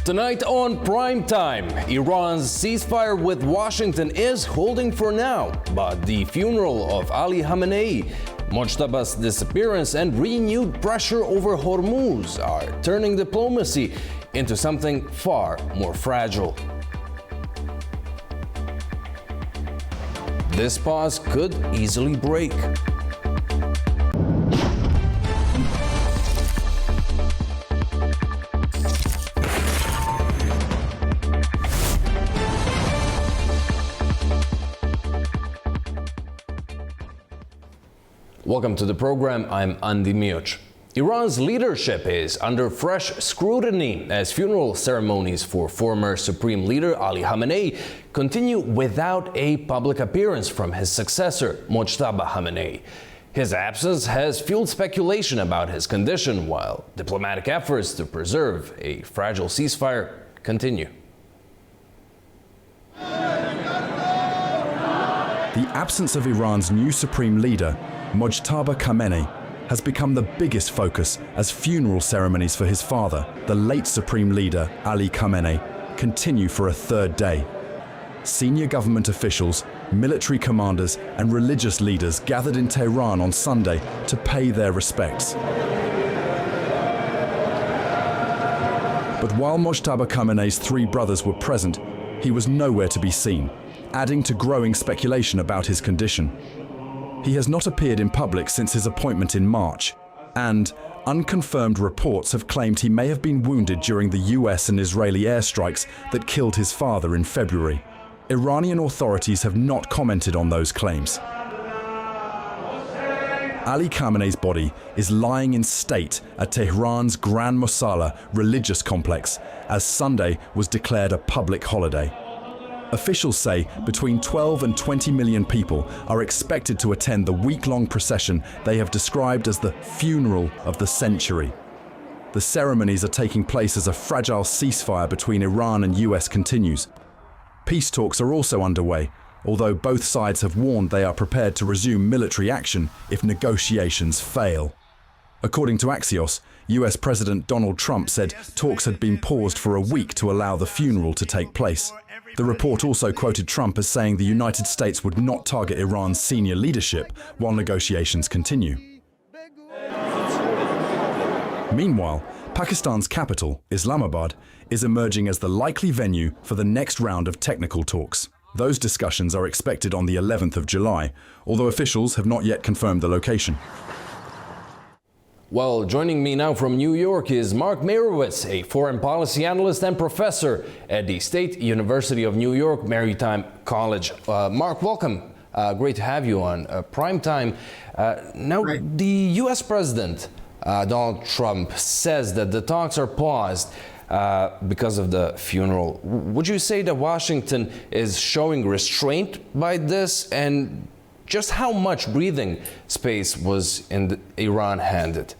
Tonight on Primetime, Iran's ceasefire with Washington is holding for now, but the funeral of Ali Khamenei, Mojtaba's disappearance, and renewed pressure over Hormuz are turning diplomacy into something far more fragile. This pause could easily break. Welcome to the program. I'm Andy Miuch. Iran's leadership is under fresh scrutiny as funeral ceremonies for former Supreme Leader Ali Khamenei continue without a public appearance from his successor, Mojtaba Khamenei. His absence has fueled speculation about his condition, while diplomatic efforts to preserve a fragile ceasefire continue. The absence of Iran's new Supreme Leader, Mojtaba Khamenei, has become the biggest focus as funeral ceremonies for his father, the late Supreme Leader Ali Khamenei, continue for a third day. Senior government officials, military commanders, and religious leaders gathered in Tehran on Sunday to pay their respects. But while Mojtaba Khamenei's three brothers were present, he was nowhere to be seen, adding to growing speculation about his condition. He has not appeared in public since his appointment in March, and unconfirmed reports have claimed he may have been wounded during the US and Israeli airstrikes that killed his father in February. Iranian authorities have not commented on those claims. Ali Khamenei's body is lying in state at Tehran's Grand Mosala religious complex, as Sunday was declared a public holiday. Officials say between 12 and 20 million people are expected to attend the week-long procession they have described as the funeral of the century. The ceremonies are taking place as a fragile ceasefire between Iran and US continues. Peace talks are also underway, although both sides have warned they are prepared to resume military action if negotiations fail. According to Axios, US President Donald Trump said talks had been paused for a week to allow the funeral to take place. The report also quoted Trump as saying the United States would not target Iran's senior leadership while negotiations continue. Meanwhile, Pakistan's capital, Islamabad, is emerging as the likely venue for the next round of technical talks. Those discussions are expected on the 11th of July, although officials have not yet confirmed the location. Well, joining me now from New York is Mark Meyrowitz, a foreign policy analyst and professor at the State University of New York Maritime College. Mark, welcome. Great to have you on Primetime. Now, the U.S. President, Donald Trump, says that the talks are paused because of the funeral. Would you say that Washington is showing restraint by this? And just how much breathing space was Iran handed?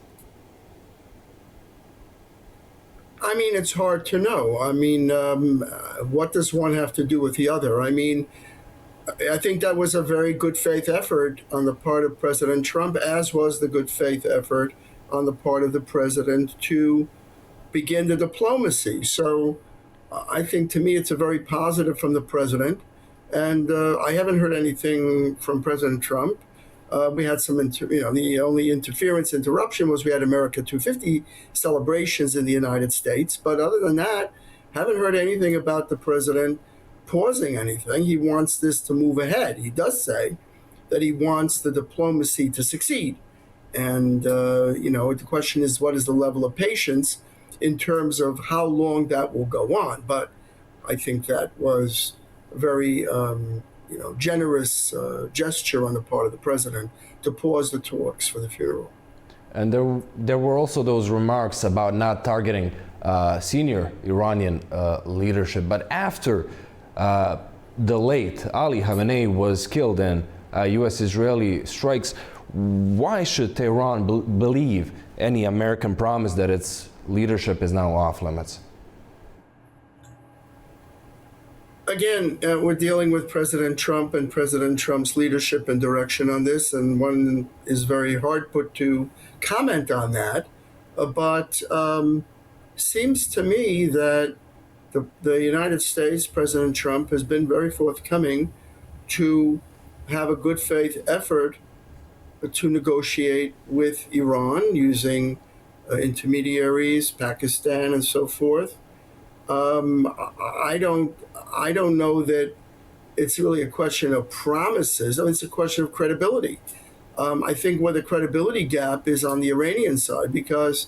I mean, it's hard to know. I mean, what does one have to do with the other? I mean, I think that was a very good faith effort on the part of President Trump, as was the good faith effort on the part of the president to begin the diplomacy. So I think, to me, it's a very positive from the president. And I haven't heard anything from President Trump. We had some, the only interruption was we had America 250 celebrations in the United States. But other than that, haven't heard anything about the president pausing anything. He wants this to move ahead. He does say that he wants the diplomacy to succeed. And, the question is, what is the level of patience in terms of how long that will go on? But I think that was very generous gesture on the part of the president to pause the talks for the funeral. And there were also those remarks about not targeting senior Iranian leadership. But after the late Ali Khamenei was killed in U.S.-Israeli strikes, why should Tehran believe any American promise that its leadership is now off limits? Again, we're dealing with President Trump and President Trump's leadership and direction on this, and one is very hard put to comment on that. But seems to me that The United States, President Trump, has been very forthcoming to have a good faith effort to negotiate with Iran using intermediaries, Pakistan, and so forth. I don't I don't know that it's really a question of promises. It's a question of credibility. I think where the credibility gap is on the Iranian side, because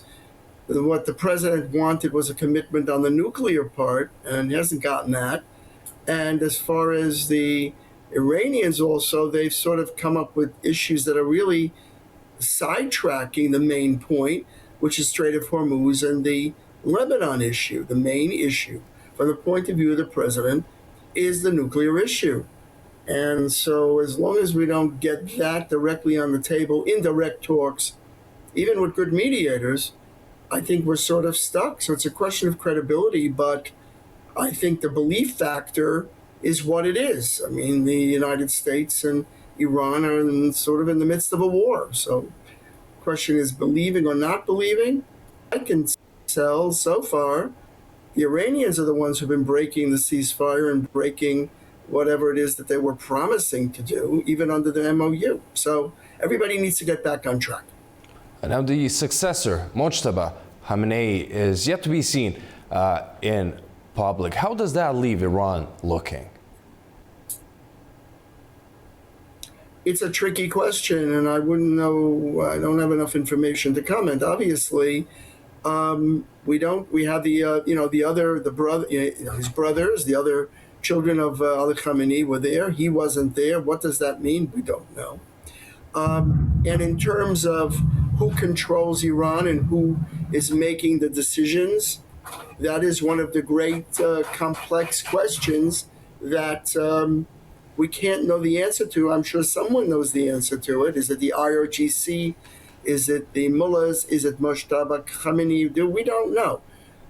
what the president wanted was a commitment on the nuclear part, and he hasn't gotten that. And as far as the Iranians, also, they've sort of come up with issues that are really sidetracking the main point, which is Strait of Hormuz and the Lebanon issue. The main issue, from the point of view of the president, is the nuclear issue. And so, as long as we don't get that directly on the table in direct talks, even with good mediators, I think we're sort of stuck. So it's a question of credibility, but I think the belief factor is what it is. I mean, the United States and Iran are sort of in the midst of a war. So the question is believing or not believing. I can tell so far the Iranians are the ones who've been breaking the ceasefire and breaking whatever it is that they were promising to do, even under the MOU. So everybody needs to get back on track. Now the successor, Mojtaba Khamenei, is yet to be seen in public. How does that leave Iran looking? It's a tricky question, and I wouldn't know. I don't have enough information to comment. Obviously, we don't. We have the brother, his brothers, the other children of Ali Khamenei were there. He wasn't there. What does that mean? We don't know. And in terms of who controls Iran and who is making the decisions, that is one of the great complex questions that we can't know the answer to. I'm sure someone knows the answer to it. Is it the IRGC? Is it the mullahs? Is it Mojtaba Khamenei? We don't know.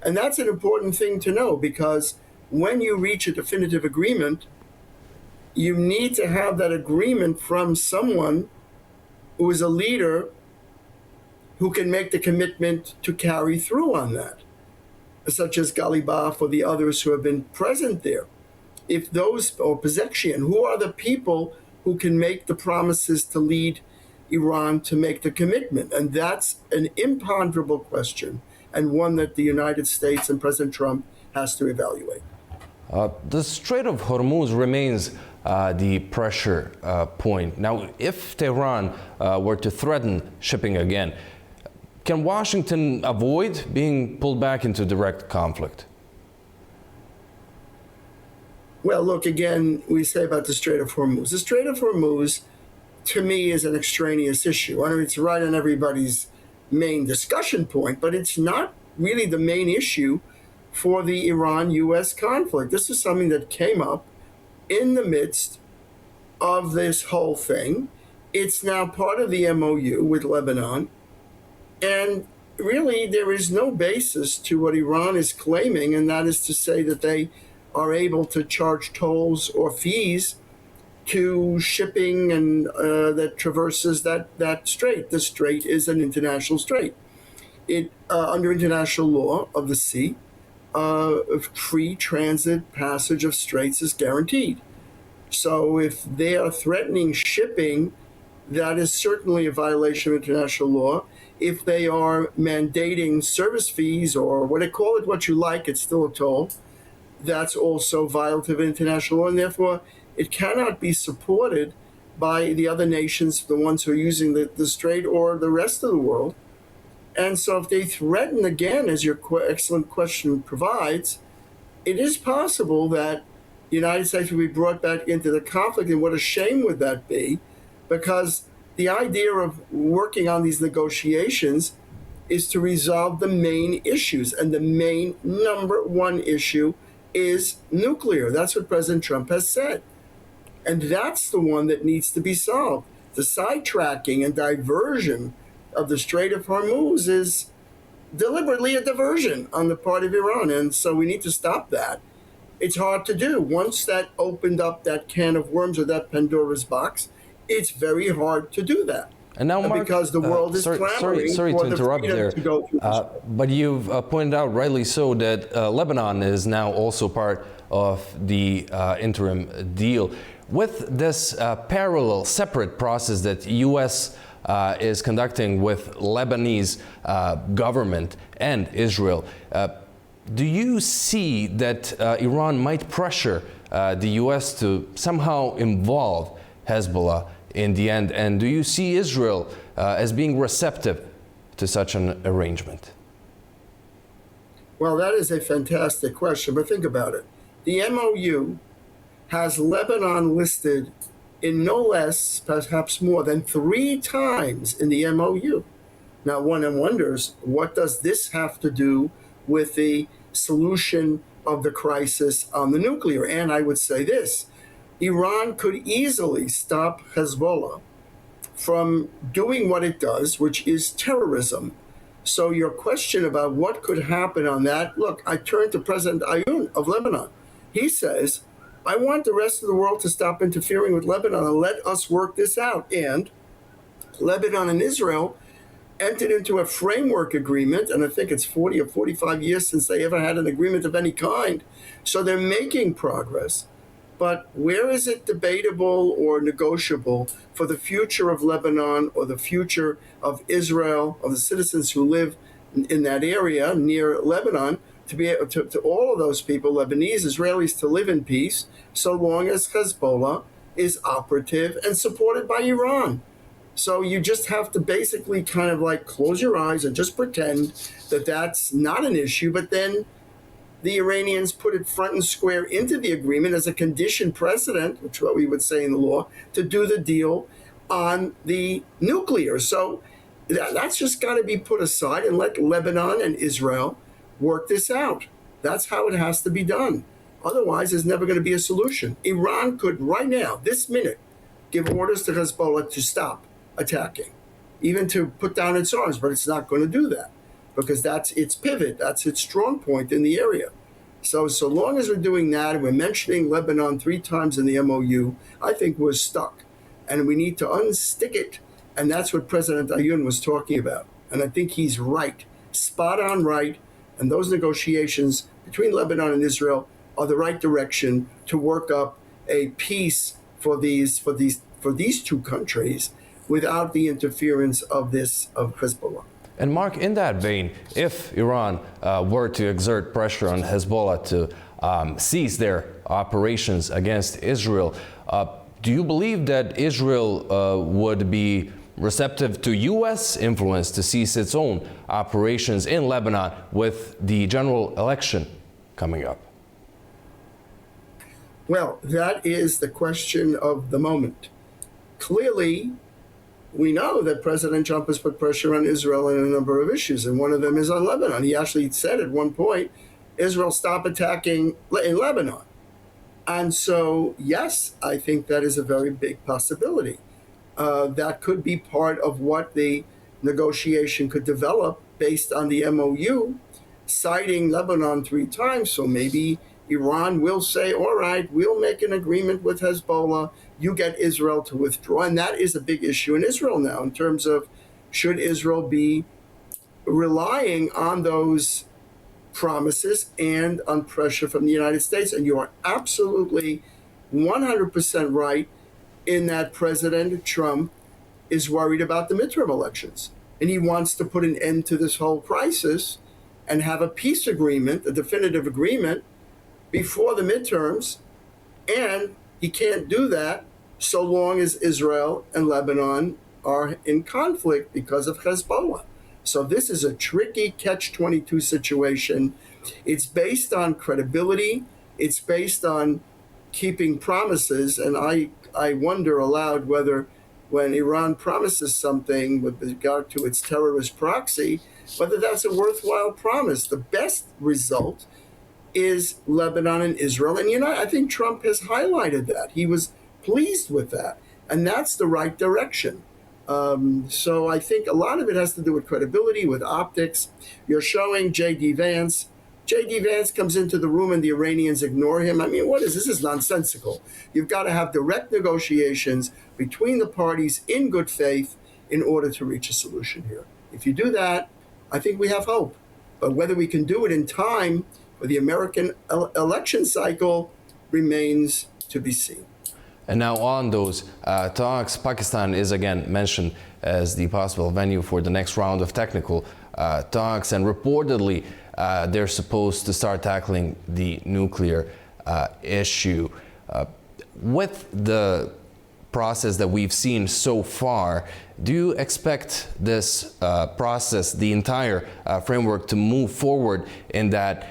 And that's an important thing to know, because when you reach a definitive agreement, you need to have that agreement from someone who is a leader who can make the commitment to carry through on that, such as Ghalibaf or the others who have been present there. If those, or Pezeshkian, who are the people who can make the promises to lead Iran to make the commitment? And that's an imponderable question, and one that the United States and President Trump has to evaluate. The Strait of Hormuz remains the pressure point. Now, if Tehran were to threaten shipping again, can Washington avoid being pulled back into direct conflict? Well, look, again, we say about the Strait of Hormuz. The Strait of Hormuz, to me, is an extraneous issue. I mean, it's right on everybody's main discussion point, but it's not really the main issue for the Iran-U.S. conflict. This is something that came up in the midst of this whole thing. It's now part of the MOU with Lebanon. And really, there is no basis to what Iran is claiming, and that is to say that they are able to charge tolls or fees to shipping and that traverses that strait. The strait is an international strait. It under international law of the sea, free transit passage of straits is guaranteed. So if they are threatening shipping, that is certainly a violation of international law. If they are mandating service fees, or call it what you like, it's still a toll, that's also violative of international law, and therefore it cannot be supported by the other nations, the ones who are using the strait, or the rest of the world. And so if they threaten again, as your excellent question provides, it is possible that the United States will be brought back into the conflict. And what a shame would that be? Because the idea of working on these negotiations is to resolve the main issues. And the main number one issue is nuclear. That's what President Trump has said. And that's the one that needs to be solved. The sidetracking and diversion of the Strait of Hormuz is deliberately a diversion on the part of Iran. And so we need to stop that. It's hard to do. Once that opened up that can of worms, or that Pandora's box, it's very hard to do that. And now, Mark, because the world is clamoring sorry for to the interrupt freedom there, to go through this. but you've pointed out rightly so that Lebanon is now also part of the interim deal. With this parallel, separate process that U.S. Is conducting with Lebanese government and Israel, do you see that Iran might pressure the U.S. to somehow involve Hezbollah in the end? And do you see Israel as being receptive to such an arrangement? Well, that is a fantastic question, but think about it. The MOU has Lebanon listed in no less, perhaps more than 3 times in the MOU. Now, one wonders, what does this have to do with the solution of the crisis on the nuclear? And I would say this: Iran could easily stop Hezbollah from doing what it does, which is terrorism. So your question about what could happen on that, look, I turn to President Ayoun of Lebanon. He says, I want the rest of the world to stop interfering with Lebanon and let us work this out. And Lebanon and Israel entered into a framework agreement, and I think it's 40 or 45 years since they ever had an agreement of any kind. So they're making progress. But where is it debatable or negotiable for the future of Lebanon or the future of Israel, of the citizens who live in that area near Lebanon, to be able to all of those people, Lebanese, Israelis, to live in peace, so long as Hezbollah is operative and supported by Iran? So you just have to basically kind of like close your eyes and just pretend that that's not an issue, but then the Iranians put it front and square into the agreement as a condition precedent, which is what we would say in the law, to do the deal on the nuclear. So that's just got to be put aside and let Lebanon and Israel work this out. That's how it has to be done. Otherwise, there's never going to be a solution. Iran could right now, this minute, give orders to Hezbollah to stop attacking, even to put down its arms, but it's not going to do that because that's its pivot, that's its strong point in the area. So long as we're doing that and we're mentioning Lebanon 3 times in the MOU, I think we're stuck. And we need to unstick it. And that's what President Ayoun was talking about. And I think he's right, spot on right. And those negotiations between Lebanon and Israel are the right direction to work up a peace for these 2 countries without the interference of Hezbollah. And Mark, in that vein, if Iran were to exert pressure on Hezbollah to cease their operations against Israel, do you believe that Israel would be receptive to U.S. influence to cease its own operations in Lebanon with the general election coming up? Well, that is the question of the moment. Clearly, we know that President Trump has put pressure on Israel on a number of issues, and one of them is on Lebanon. He actually said at one point, Israel, stop attacking in Lebanon. And so, yes, I think that is a very big possibility. That could be part of what the negotiation could develop based on the MOU, citing Lebanon 3 times. So maybe Iran will say, all right, we'll make an agreement with Hezbollah. You get Israel to withdraw. And that is a big issue in Israel now in terms of should Israel be relying on those promises and on pressure from the United States. And you are absolutely 100% right in that President Trump is worried about the midterm elections. And he wants to put an end to this whole crisis and have a peace agreement, a definitive agreement, before the midterms. And he can't do that so long as Israel and Lebanon are in conflict because of Hezbollah. So this is a tricky catch-22 situation. It's based on credibility. It's based on keeping promises. And I wonder aloud whether when Iran promises something with regard to its terrorist proxy, whether that's a worthwhile promise. The best result is Lebanon and Israel. And, I think Trump has highlighted that. He was pleased with that. And that's the right direction. So I think a lot of it has to do with credibility, with optics. You're showing J.D. Vance. J.D. Vance comes into the room and the Iranians ignore him. I mean, what is this? This is nonsensical. You've got to have direct negotiations between the parties in good faith in order to reach a solution here. If you do that, I think we have hope. But whether we can do it in time for the American election cycle remains to be seen. And now on those talks, Pakistan is again mentioned as the possible venue for the next round of technical talks, and reportedly they're supposed to start tackling the nuclear issue. With the process that we've seen so far, do you expect this process, the entire framework, to move forward in that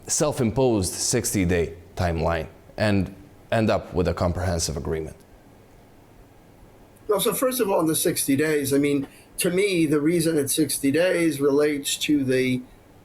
self-imposed 60-day timeline and end up with a comprehensive agreement? Well, so first of all, in the 60 days, I mean, to me, the reason it's 60 days relates to the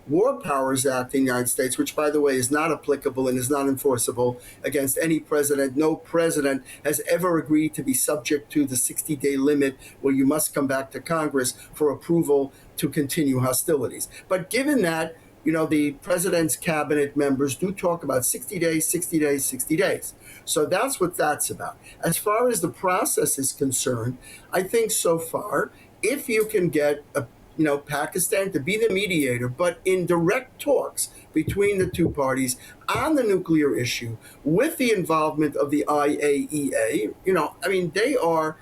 War Powers Act in the United States, which, by the way, is not applicable and is not enforceable against any president. No president has ever agreed to be subject to the 60-day limit where you must come back to Congress for approval to continue hostilities. But given that, you know, the president's cabinet members do talk about 60 days, 60 days, 60 days. So that's what that's about. As far as the process is concerned, I think so far, if you can get Pakistan to be the mediator, but in direct talks between the two parties on the nuclear issue with the involvement of the IAEA, they are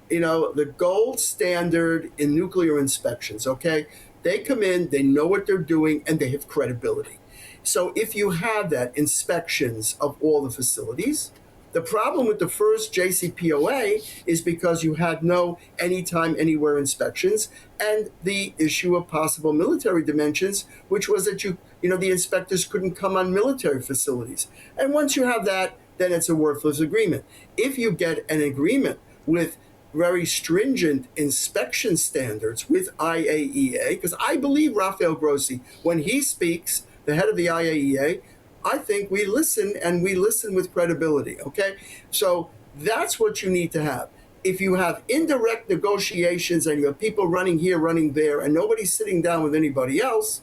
the gold standard in nuclear inspections, okay? They come in, they know what they're doing, and they have credibility. So if you have that, inspections of all the facilities, the problem with the first JCPOA is because you had no anytime, anywhere inspections, and the issue of possible military dimensions, which was that the inspectors couldn't come on military facilities. And once you have that, then it's a worthless agreement. If you get an agreement with very stringent inspection standards with IAEA, because I believe Rafael Grossi, when he speaks, the head of the IAEA, I think we listen, and we listen with credibility, okay? So that's what you need to have. If you have indirect negotiations and you have people running here, running there, and nobody's sitting down with anybody else,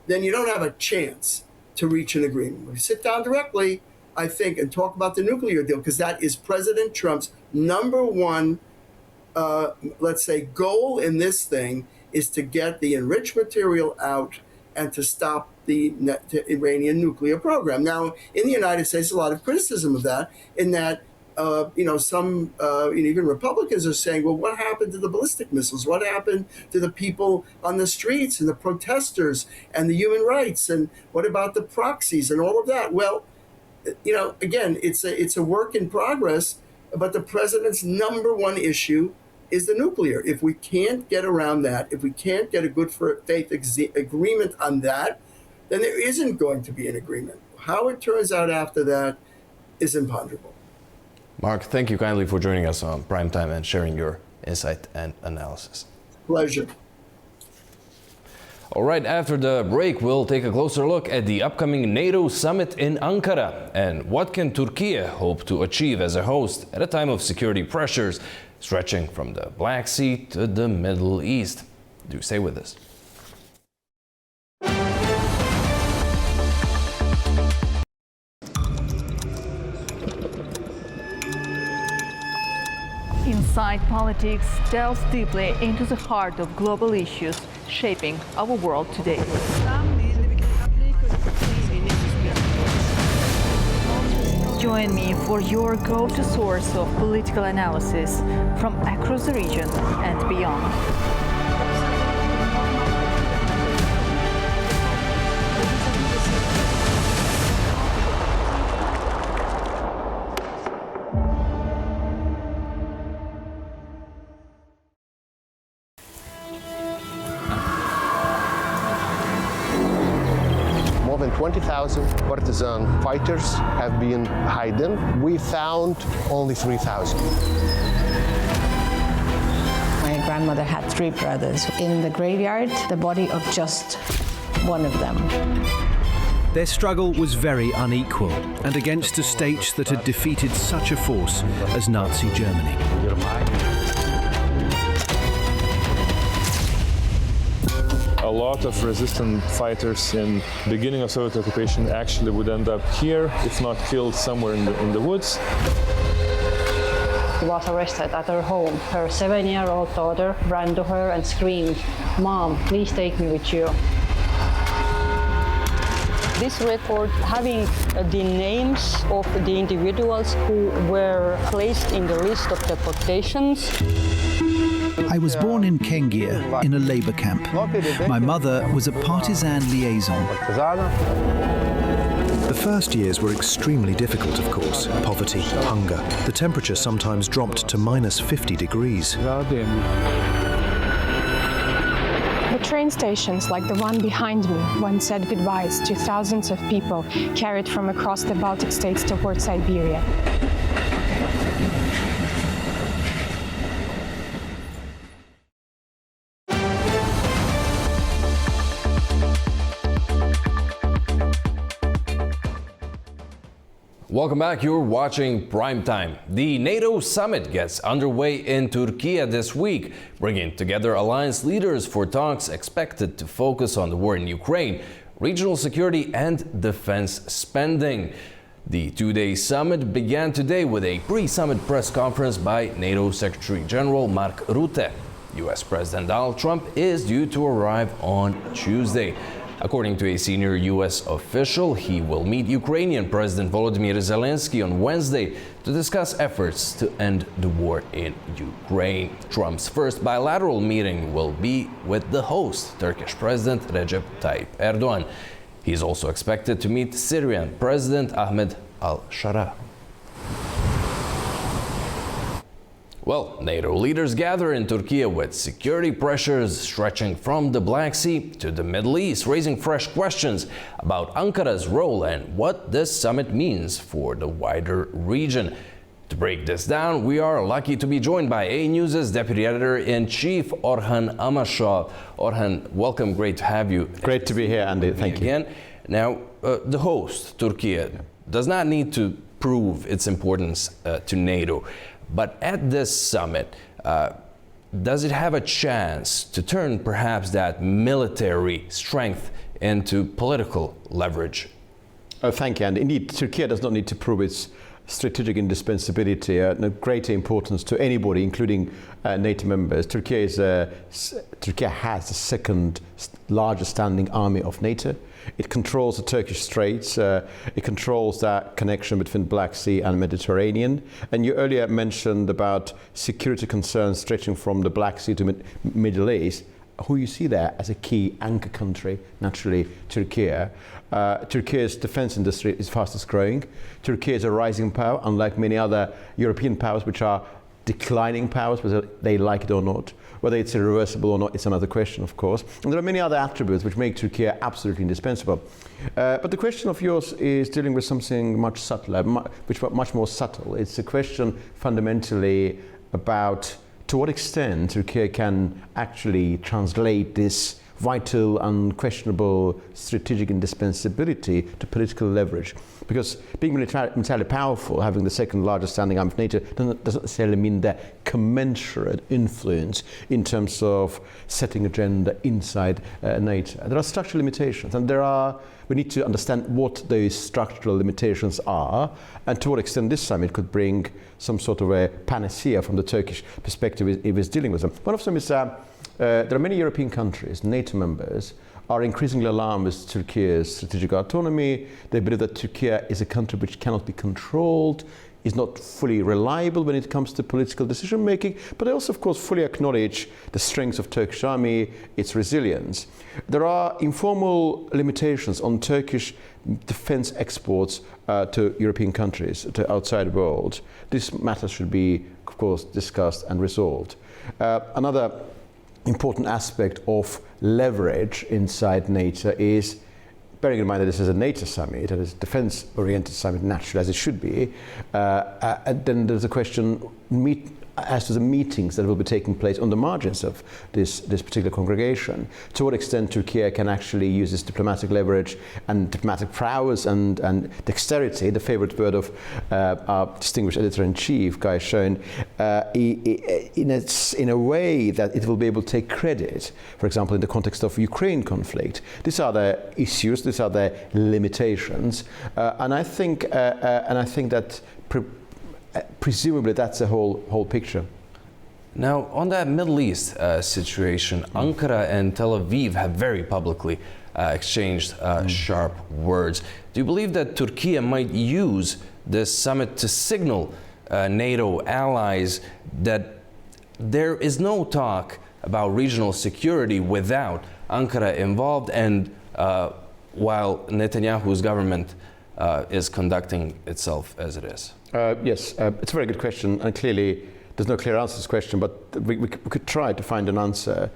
then you don't have a chance to reach an agreement. When you sit down directly, I think, and talk about the nuclear deal, because that is President Trump's number one, goal in this thing, is to get the enriched material out and to stop the Iranian nuclear program. Now, in the United States, a lot of criticism of that, in that, some even Republicans are saying, well, what happened to the ballistic missiles? What happened to the people on the streets and the protesters and the human rights? And what about the proxies and all of that? Well, again, it's a work in progress, but the president's number one issue is the nuclear. If we can't get around that, if we can't get a good faith agreement on that, then there isn't going to be an agreement. How it turns out after that is imponderable. Mark, thank you kindly for joining us on Primetime and sharing your insight and analysis. Pleasure. All right, after the break, we'll take a closer look at the upcoming NATO summit in Ankara and what can Turkey hope to achieve as a host at a time of security pressures stretching from the Black Sea to the Middle East. Do stay with us. Inside Politics delves deeply into the heart of global issues shaping our world today. Join me for your go-to source of political analysis from across the region and beyond. More than 20,000 partisan fighters have been hidden. We found only 3,000. My grandmother had 3 brothers. In the graveyard, the body of just one of them. Their struggle was very unequal and against a state that had defeated such a force as Nazi Germany. A lot of resistant fighters in the beginning of Soviet occupation actually would end up here, if not killed somewhere in the woods. was arrested at her home. Her 7-year-old daughter ran to her and screamed, "Mom, please take me with you." This report having the names of the individuals who were placed in the list of deportations. I was born in Kengia, in a labor camp. My mother was a partisan liaison. The first years were extremely difficult, of course. Poverty, hunger. The temperature sometimes dropped to minus 50 degrees. The train stations, like the one behind me, once said goodbyes to thousands of people carried from across the Baltic states toward Siberia. Welcome back, you're watching Primetime. The NATO summit gets underway in Turkey this week, bringing together alliance leaders for talks expected to focus on the war in Ukraine, regional security and defense spending. The two-day summit began today with a pre-summit press conference by NATO Secretary General Mark Rutte. US President Donald Trump is due to arrive on Tuesday. According to a senior U.S. official, he will meet Ukrainian President Volodymyr Zelensky on Wednesday to discuss efforts to end the war in Ukraine. Trump's first bilateral meeting will be with the host, Turkish President Recep Tayyip Erdogan. He is also expected to meet Syrian President Ahmed al-Shara. Well, NATO leaders gather in Turkey with security pressures stretching from the Black Sea to the Middle East, raising fresh questions about Ankara's role and what this summit means for the wider region. To break this down, we are lucky to be joined by A News' Deputy Editor-in-Chief, Orhan Amashaw. Orhan, welcome. Great to have you. Great to be here, Andy. Thank you. Again. Now, the host, Turkey, does not need to prove its importance to NATO. But at this summit, does it have a chance to turn perhaps that military strength into political leverage? Thank you, and indeed, Turkey does not need to prove its strategic indispensability and greater importance to anybody, including NATO members. Turkey has the second largest standing army of NATO. It controls the Turkish Straits. It controls that connection between Black Sea and Mediterranean. And you earlier mentioned about security concerns stretching from the Black Sea to Middle East. Who you see there as a key anchor country, naturally, Turkey. Turkey's defense industry is fastest growing. Turkey is a rising power, unlike many other European powers, which are declining powers, whether they like it or not. Whether it's irreversible or not, it's another question, of course. And there are many other attributes which make Turkey absolutely indispensable. But the question of yours is dealing with something much subtler, much more subtle. It's a question fundamentally about to what extent Turkey can actually translate this vital, unquestionable strategic indispensability to political leverage. Because being militarily powerful, having the second largest standing arm of NATO, doesn't necessarily mean that commensurate influence in terms of setting agenda inside NATO. There are structural limitations, and we need to understand what those structural limitations are, and to what extent this summit could bring some sort of a panacea from the Turkish perspective if it's dealing with them. One of them is there are many European countries, NATO members, are increasingly alarmed with Turkey's strategic autonomy. They believe that Turkey is a country which cannot be controlled, is not fully reliable when it comes to political decision making, but they also, of course, fully acknowledge the strengths of Turkish army, its resilience. There are informal limitations on Turkish defense exports to European countries, to outside world. This matter should be, of course, discussed and resolved. Another important aspect of leverage inside NATO is, bearing in mind that this is a NATO summit, and it's a defense-oriented summit, naturally, as it should be, then there's a question as to the meetings that will be taking place on the margins of this particular congregation. To what extent Turkey can actually use this diplomatic leverage and diplomatic prowess and dexterity, the favorite word of our distinguished editor-in-chief, Guy Schoen, in a way that it will be able to take credit, for example, in the context of Ukraine conflict. These are the issues, these are the limitations, and I think that presumably that's the whole picture. Now, on that Middle East situation, Ankara and Tel Aviv have very publicly exchanged sharp words. Do you believe that Turkey might use this summit to signal NATO allies that there is no talk about regional security without Ankara involved, and while Netanyahu's government is conducting itself as it is? Yes, it's a very good question, and clearly there's no clear answer to this question, but we could try to find an answer.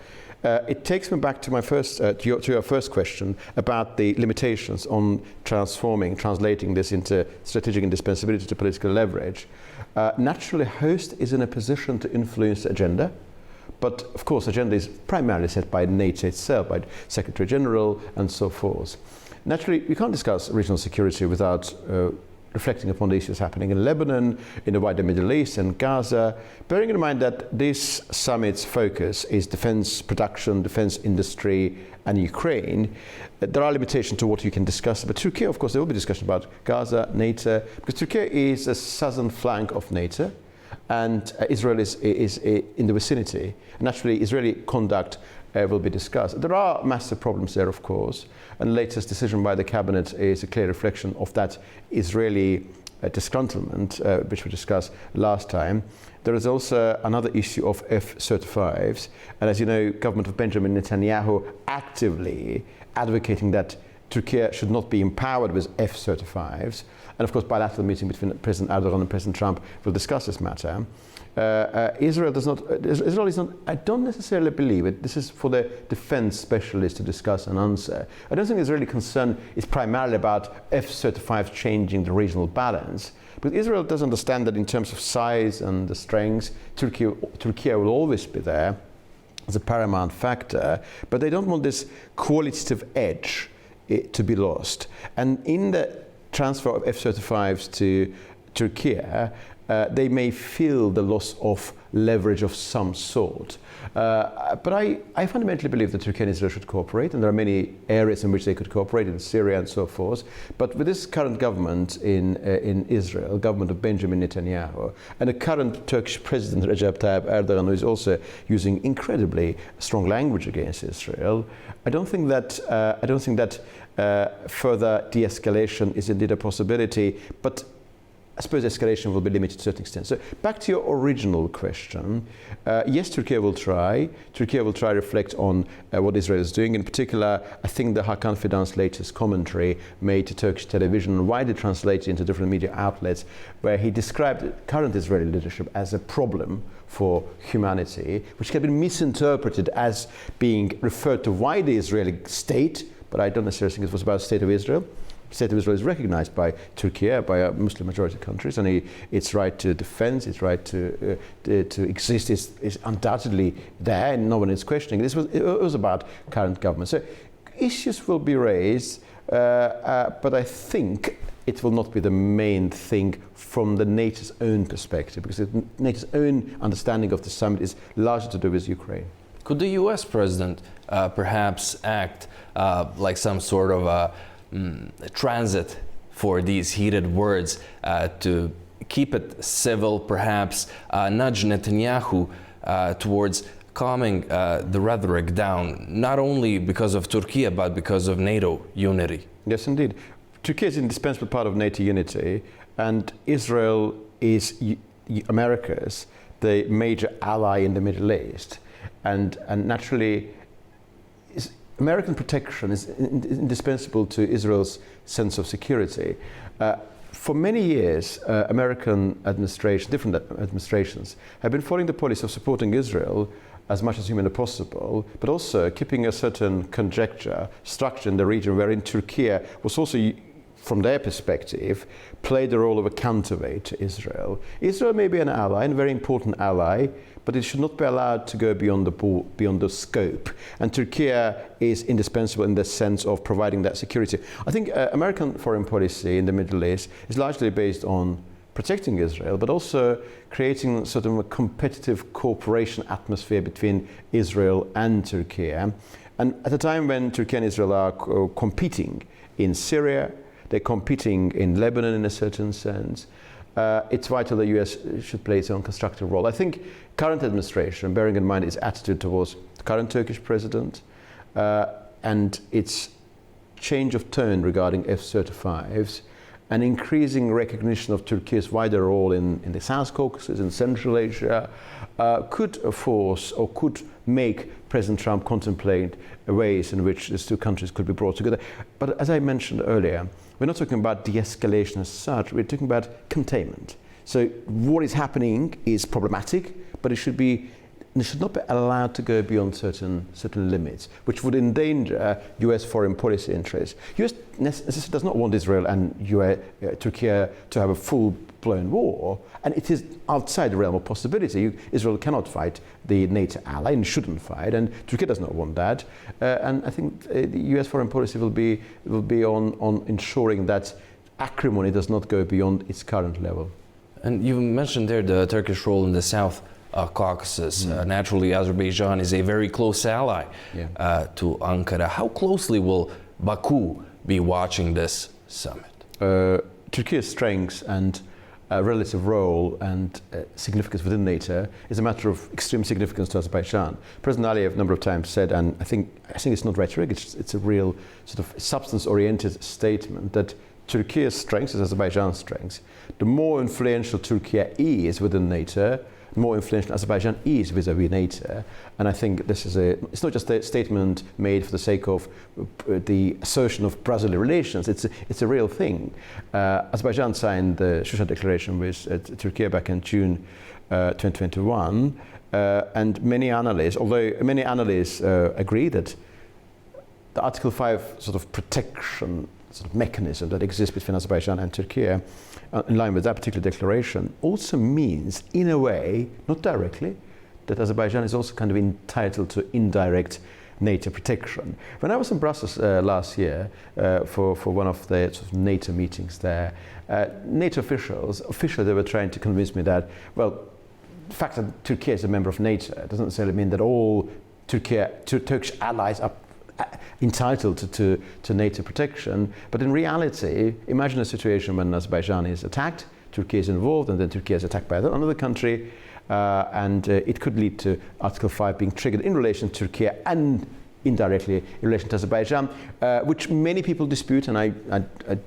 It takes me back to my first, to your first question about the limitations on translating this into strategic indispensability to political leverage. Naturally, host is in a position to influence the agenda, but of course, the agenda is primarily set by NATO itself, by Secretary General and so forth. Naturally, we can't discuss regional security without reflecting upon the issues happening in Lebanon, in the wider Middle East and Gaza, bearing in mind that this summit's focus is defense production, defense industry and Ukraine. There are limitations to what you can discuss, but Turkey, of course, there will be discussion about Gaza, NATO, because Turkey is a southern flank of NATO, and Israel is in the vicinity. And naturally, Israeli conduct will be discussed. There are massive problems there, of course, and the latest decision by the cabinet is a clear reflection of that Israeli disgruntlement, which we discussed last time. There is also another issue of F-35s, and as you know, government of Benjamin Netanyahu actively advocating that Turkey should not be empowered with F-35s, and of course bilateral meeting between President Erdogan and President Trump will discuss this matter. Israel is not, I don't necessarily believe it. This is for the defense specialists to discuss and answer. I don't think the Israeli concern is primarily about F-35 changing the regional balance. But Israel does understand that in terms of size and the strengths, Turkey will always be there as a paramount factor. But they don't want this qualitative edge to be lost. And in the transfer of F-35s to Turkey, they may feel the loss of leverage of some sort. But I fundamentally believe that Turkey and Israel should cooperate, and there are many areas in which they could cooperate, in Syria and so forth. But with this current government in Israel, government of Benjamin Netanyahu, and the current Turkish president Recep Tayyip Erdogan, who is also using incredibly strong language against Israel, I don't think that further de-escalation is indeed a possibility. But I suppose escalation will be limited to a certain extent. So back to your original question, yes, Turkey will try. Turkey will try to reflect on what Israel is doing. In particular, I think the Hakan Fidan's latest commentary made to Turkish television, widely translated into different media outlets, where he described current Israeli leadership as a problem for humanity, which can be misinterpreted as being referred to wider Israeli state, but I don't necessarily think it was about the state of Israel. The state of Israel is recognized by Turkey, by Muslim majority countries, and its right to defense, its right to exist is undoubtedly there, and no one is questioning. It was about current government. So issues will be raised, but I think it will not be the main thing from the NATO's own perspective, because NATO's own understanding of the summit is largely to do with Ukraine. Could the US president perhaps act like some sort of a transit for these heated words to keep it civil, perhaps nudge Netanyahu towards calming the rhetoric down, not only because of Turkey, but because of NATO unity? Yes, indeed. Turkey is an indispensable part of NATO unity, and Israel is America's the major ally in the Middle East. And naturally, American protection is indispensable to Israel's sense of security. For many years, American administration, different administrations, have been following the policy of supporting Israel as much as humanly possible, but also keeping a certain conjecture, structure in the region wherein Turkey was also, from their perspective, played the role of a counterweight to Israel. Israel may be an ally, and a very important ally, but it should not be allowed to go beyond the scope. And Turkey is indispensable in the sense of providing that security. I think American foreign policy in the Middle East is largely based on protecting Israel, but also creating sort of a competitive cooperation atmosphere between Israel and Turkey. And at a time when Turkey and Israel are competing in Syria, they're competing in Lebanon in a certain sense, it's vital the US should play its own constructive role. I think current administration, bearing in mind its attitude towards the current Turkish president and its change of tone regarding F-35s, an increasing recognition of Turkey's wider role in the South Caucasus, in Central Asia, could force or could make President Trump contemplate ways in which these two countries could be brought together. But as I mentioned earlier, we're not talking about de-escalation as such, we're talking about containment. So what is happening is problematic, but it should not be allowed to go beyond certain limits, which would endanger US foreign policy interests. US necessarily does not want Israel and Turkey to have a full-blown war, and it is outside the realm of possibility. Israel cannot fight the NATO ally and shouldn't fight, and Turkey does not want that. And I think the US foreign policy will be on ensuring that acrimony does not go beyond its current level. And you mentioned there the Turkish role in the South Caucasus. Naturally, Azerbaijan is a very close ally to Ankara. How closely will Baku be watching this summit? Turkey's strengths and relative role and significance within NATO is a matter of extreme significance to Azerbaijan. President Aliyev a number of times said, and I think it's not rhetoric, it's a real sort of substance-oriented statement, that Turkey's strengths is Azerbaijan's strengths. The more influential Turkey is within NATO, the more influential Azerbaijan is vis-à-vis NATO. And I think this is it's not just a statement made for the sake of the assertion of brotherly relations, it's a real thing. Azerbaijan signed the Shusha Declaration with Turkey back in June 2021, and many analysts agree that the Article 5 sort of protection sort of mechanism that exists between Azerbaijan and Turkey, in line with that particular declaration, also means, in a way, not directly, that Azerbaijan is also kind of entitled to indirect NATO protection. When I was in Brussels last year for one of the sort of NATO meetings there, NATO officials, they were trying to convince me that, well, the fact that Turkey is a member of NATO doesn't necessarily mean that all Turkish allies are entitled to NATO protection. But in reality, imagine a situation when Azerbaijan is attacked, Turkey is involved, and then Turkey is attacked by another country, and it could lead to Article 5 being triggered in relation to Turkey and indirectly in relation to Azerbaijan, which many people dispute, and I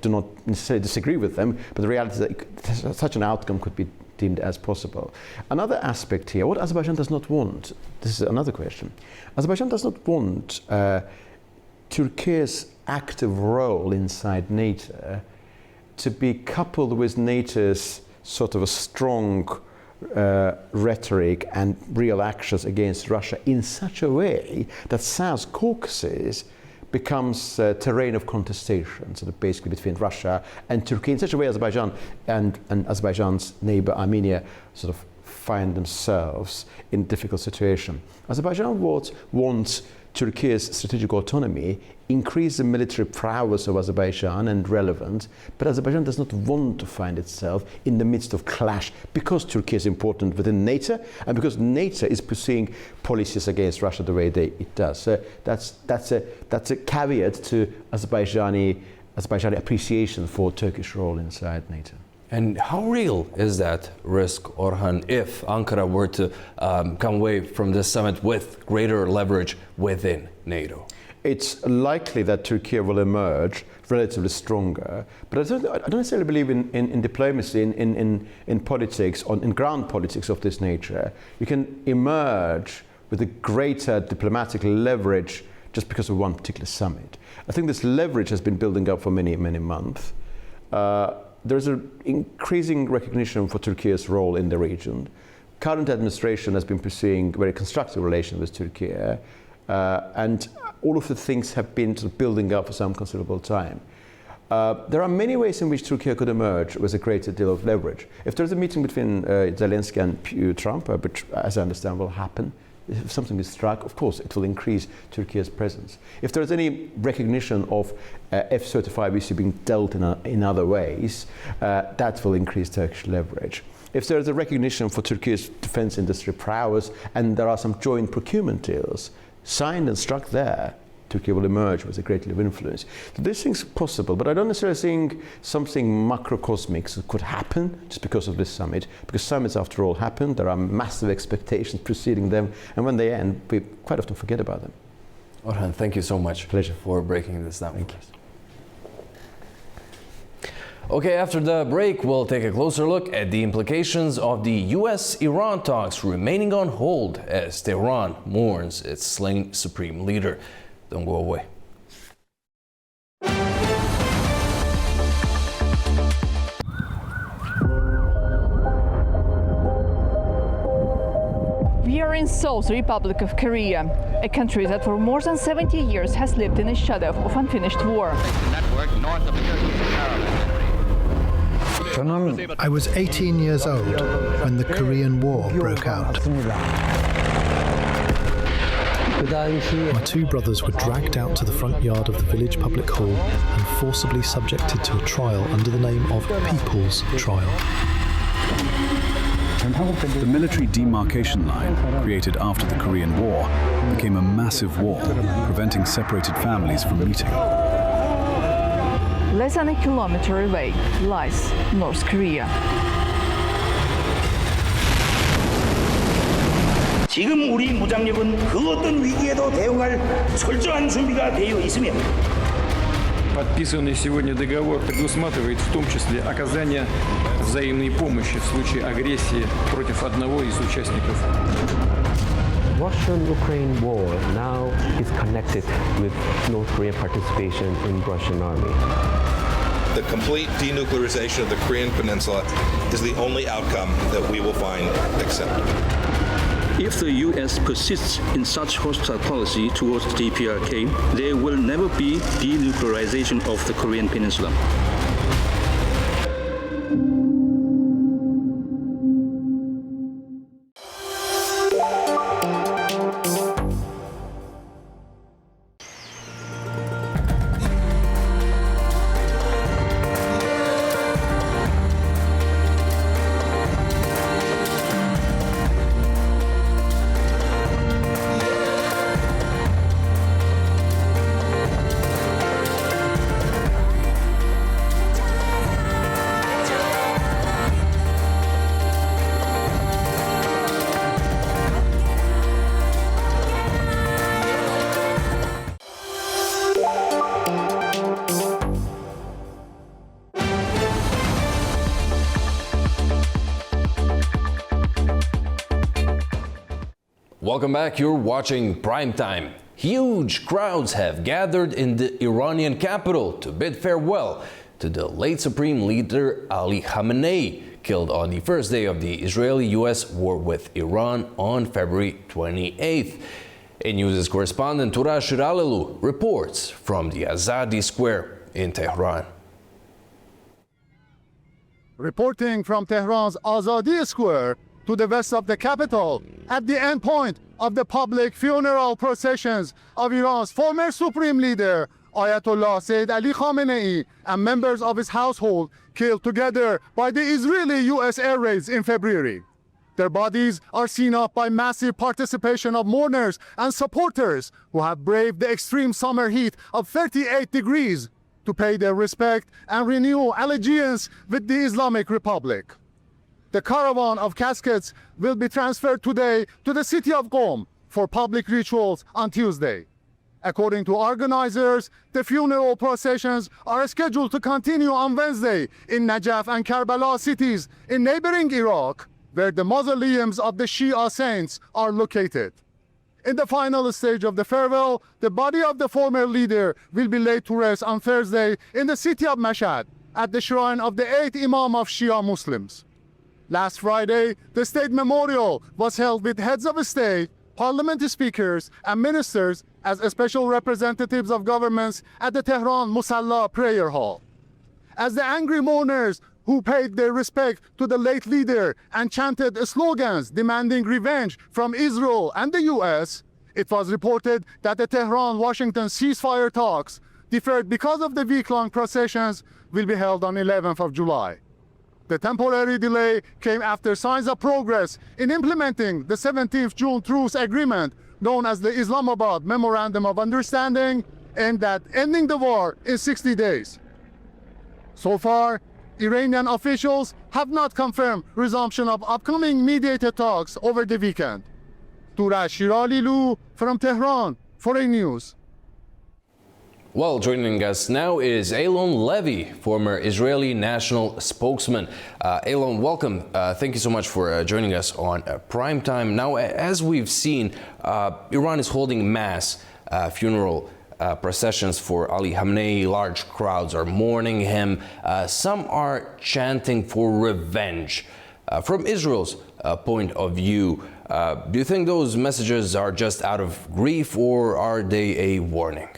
do not necessarily disagree with them, but the reality is that such an outcome could be deemed as possible. Another aspect here, what Azerbaijan does not want, this is another question, Azerbaijan does not want Turkey's active role inside NATO to be coupled with NATO's sort of a strong rhetoric and real actions against Russia in such a way that South Caucasus becomes a terrain of contestation, sort of basically between Russia and Turkey, in such a way Azerbaijan and Azerbaijan's neighbor Armenia sort of find themselves in a difficult situation. Azerbaijan wants Turkey's strategic autonomy, increase the military prowess of Azerbaijan and relevance, but Azerbaijan does not want to find itself in the midst of clash because Turkey is important within NATO and because NATO is pursuing policies against Russia the way it does. So that's a caveat to Azerbaijani appreciation for Turkish role inside NATO. And how real is that risk, Orhan, if Ankara were to come away from this summit with greater leverage within NATO? It's likely that Turkey will emerge relatively stronger, but I don't necessarily believe in diplomacy, in politics, in ground politics of this nature. You can emerge with a greater diplomatic leverage just because of one particular summit. I think this leverage has been building up for many, many months. There's an increasing recognition for Turkey's role in the region. Current administration has been pursuing very constructive relations with Turkey, and all of the things have been sort of building up for some considerable time. There are many ways in which Turkey could emerge with a greater deal of leverage. If there's a meeting between Zelensky and Trump, which, as I understand, will happen, if something is struck, of course, it will increase Turkey's presence. If there is any recognition of F-35 issue being dealt in other ways, that will increase Turkish leverage. If there is a recognition for Turkey's defense industry prowess, and there are some joint procurement deals signed and struck there, Turkey will emerge with a great deal of influence. So this thing's possible, but I don't necessarily think something macrocosmic could happen just because of this summit, because summits, after all, happen. There are massive expectations preceding them, and when they end, we quite often forget about them. Orhan, thank you so much. Pleasure. For breaking this down for us. Okay, after the break, we'll take a closer look at the implications of the US-Iran talks remaining on hold as Tehran mourns its slain supreme leader. Don't go away. We are in Seoul's Republic of Korea, a country that for more than 70 years has lived in a shadow of unfinished war. I was 18 years old when the Korean War broke out. My two brothers were dragged out to the front yard of the village public hall and forcibly subjected to a trial under the name of People's Trial. The military demarcation line, created after the Korean War, became a massive wall, preventing separated families from meeting. Less than a kilometer away lies North Korea. 지금 우리 무장력은 그 어떤 위기에도 대응할 철저한 준비가 되어 있으며 Подписанный сегодня договор предусматривает в том числе оказание взаимной помощи в случае агрессии против одного из участников. Russian-Ukraine war now is connected with North Korean participation in Russian army. The complete denuclearization of the Korean Peninsula is the only outcome that we will find acceptable. If the U.S. persists in such hostile policy towards the DPRK, there will never be denuclearization of the Korean Peninsula. Welcome back. You're watching Primetime. Huge crowds have gathered in the Iranian capital to bid farewell to the late Supreme Leader Ali Khamenei, killed on the first day of the Israeli-US war with Iran on February 28th. A News' correspondent Tura Shiralelu reports from the Azadi Square in Tehran. Reporting from Tehran's Azadi Square to the west of the capital, at the end point of the public funeral processions of Iran's former supreme leader, Ayatollah Sayyid Ali Khamenei, and members of his household killed together by the Israeli-US air raids in February. Their bodies are seen up by massive participation of mourners and supporters who have braved the extreme summer heat of 38 degrees to pay their respect and renew allegiance with the Islamic Republic. The caravan of caskets will be transferred today to the city of Qom for public rituals on Tuesday. According to organizers, the funeral processions are scheduled to continue on Wednesday in Najaf and Karbala cities in neighboring Iraq, where the mausoleums of the Shia saints are located. In the final stage of the farewell, the body of the former leader will be laid to rest on Thursday in the city of Mashhad at the shrine of the 8th Imam of Shia Muslims. Last Friday, the state memorial was held with heads of state, parliament speakers, and ministers as special representatives of governments at the Tehran Musalla prayer hall. As the angry mourners who paid their respect to the late leader and chanted slogans demanding revenge from Israel and the US, it was reported that the Tehran-Washington ceasefire talks, deferred because of the week-long processions, will be held on 11th of July. The temporary delay came after signs of progress in implementing the 17th June truce agreement known as the Islamabad Memorandum of Understanding, aimed at ending the war in 60 days. So far, Iranian officials have not confirmed resumption of upcoming mediated talks over the weekend. Dura Shiralilu from Tehran, Foreign News. Well, joining us now is Eylon Levy, former Israeli national spokesman. Eylon, welcome. Thank you so much for joining us on Primetime. Now, as we've seen, Iran is holding mass funeral processions for Ali Khamenei. Large crowds are mourning him. Some are chanting for revenge. From Israel's point of view, do you think those messages are just out of grief, or are they a warning?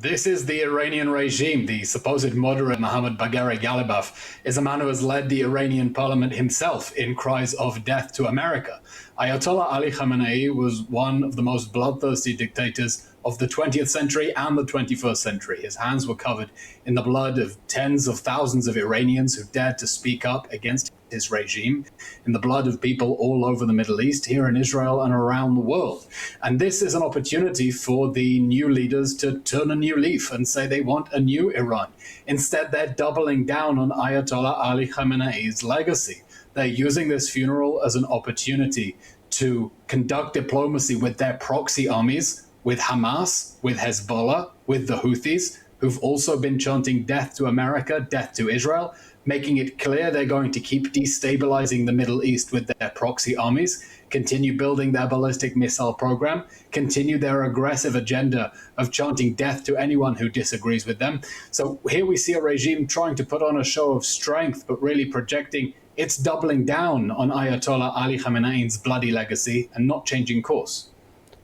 This is the Iranian regime. The supposed moderate Mohammad Bagher Ghalibaf is a man who has led the Iranian parliament himself in cries of death to America. Ayatollah Ali Khamenei was one of the most bloodthirsty dictators of the 20th century and the 21st century. His hands were covered in the blood of tens of thousands of Iranians who dared to speak up against his regime, in the blood of people all over the Middle East, here in Israel and around the world. And this is an opportunity for the new leaders to turn a new leaf and say they want a new Iran. Instead, they're doubling down on Ayatollah Ali Khamenei's legacy. They're using this funeral as an opportunity to conduct diplomacy with their proxy armies, with Hamas, with Hezbollah, with the Houthis, who've also been chanting death to America, death to Israel, making it clear they're going to keep destabilizing the Middle East with their proxy armies, continue building their ballistic missile program, continue their aggressive agenda of chanting death to anyone who disagrees with them. So here we see a regime trying to put on a show of strength, but really projecting it's doubling down on Ayatollah Ali Khamenei's bloody legacy and not changing course.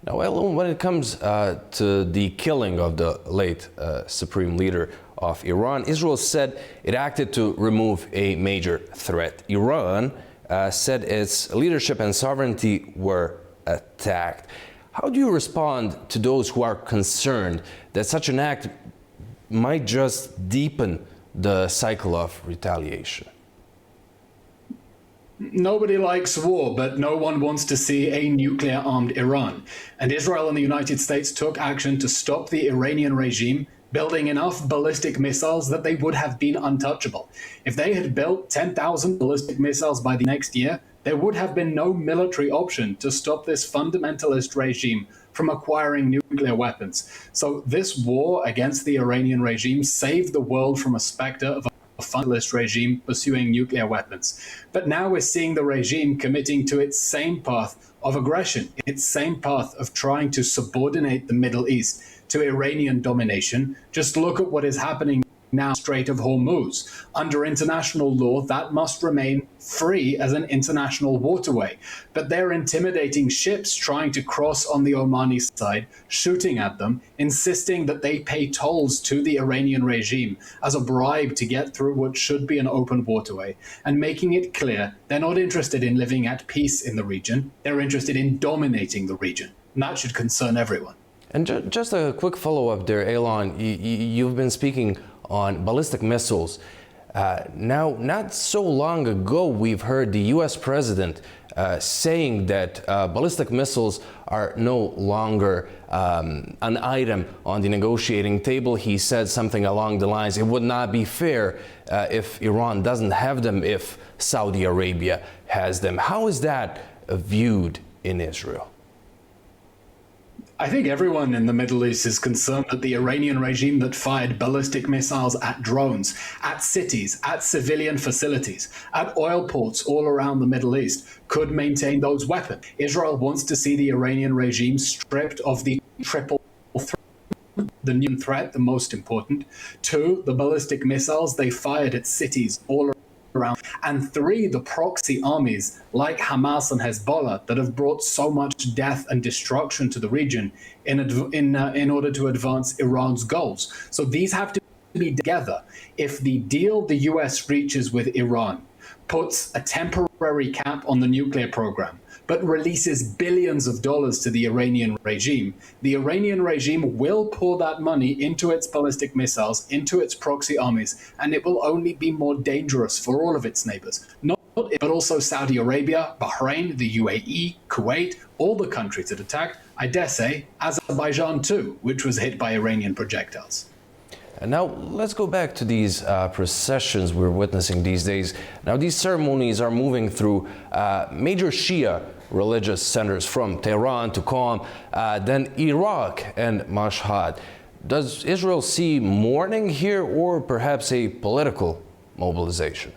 Now, when it comes to the killing of the late supreme leader of Iran, Israel said it acted to remove a major threat. Iran said its leadership and sovereignty were attacked. How do you respond to those who are concerned that such an act might just deepen the cycle of retaliation? Nobody likes war, but no one wants to see a nuclear-armed Iran. And Israel and the United States took action to stop the Iranian regime building enough ballistic missiles that they would have been untouchable. If they had built 10,000 ballistic missiles by the next year, there would have been no military option to stop this fundamentalist regime from acquiring nuclear weapons. So this war against the Iranian regime saved the world from a specter of a fundamentalist regime pursuing nuclear weapons. But now we're seeing the regime committing to its same path of aggression, its same path of trying to subordinate the Middle East to Iranian domination. Just look at what is happening now, Strait of Hormuz. Under international law, that must remain free as an international waterway. But they're intimidating ships trying to cross on the Omani side, shooting at them, insisting that they pay tolls to the Iranian regime as a bribe to get through what should be an open waterway, and making it clear they're not interested in living at peace in the region, they're interested in dominating the region. And that should concern everyone. And just a quick follow-up there, Eylon. You've been speaking on ballistic missiles. Now, not so long ago, we've heard the U.S. president saying that ballistic missiles are no longer an item on the negotiating table. He said something along the lines, it would not be fair if Iran doesn't have them, if Saudi Arabia has them. How is that viewed in Israel? I think everyone in the Middle East is concerned that the Iranian regime that fired ballistic missiles at drones, at cities, at civilian facilities, at oil ports all around the Middle East could maintain those weapons. Israel wants to see the Iranian regime stripped of the triple threat, the new threat, the most important, 2, the ballistic missiles they fired at cities all around, and 3, the proxy armies like Hamas and Hezbollah that have brought so much death and destruction to the region in order to advance Iran's goals. So these have to be together. If the deal the US reaches with Iran puts a temporary cap on the nuclear program, but releases billions of dollars to the Iranian regime will pour that money into its ballistic missiles, into its proxy armies, and it will only be more dangerous for all of its neighbors, not but also Saudi Arabia, Bahrain, the UAE, Kuwait, all the countries that attacked, I dare say, Azerbaijan too, which was hit by Iranian projectiles. And now let's go back to these processions we're witnessing these days. Now these ceremonies are moving through major Shia religious centers from Tehran to Qom, then Iraq and Mashhad. Does Israel see mourning here or perhaps a political mobilization?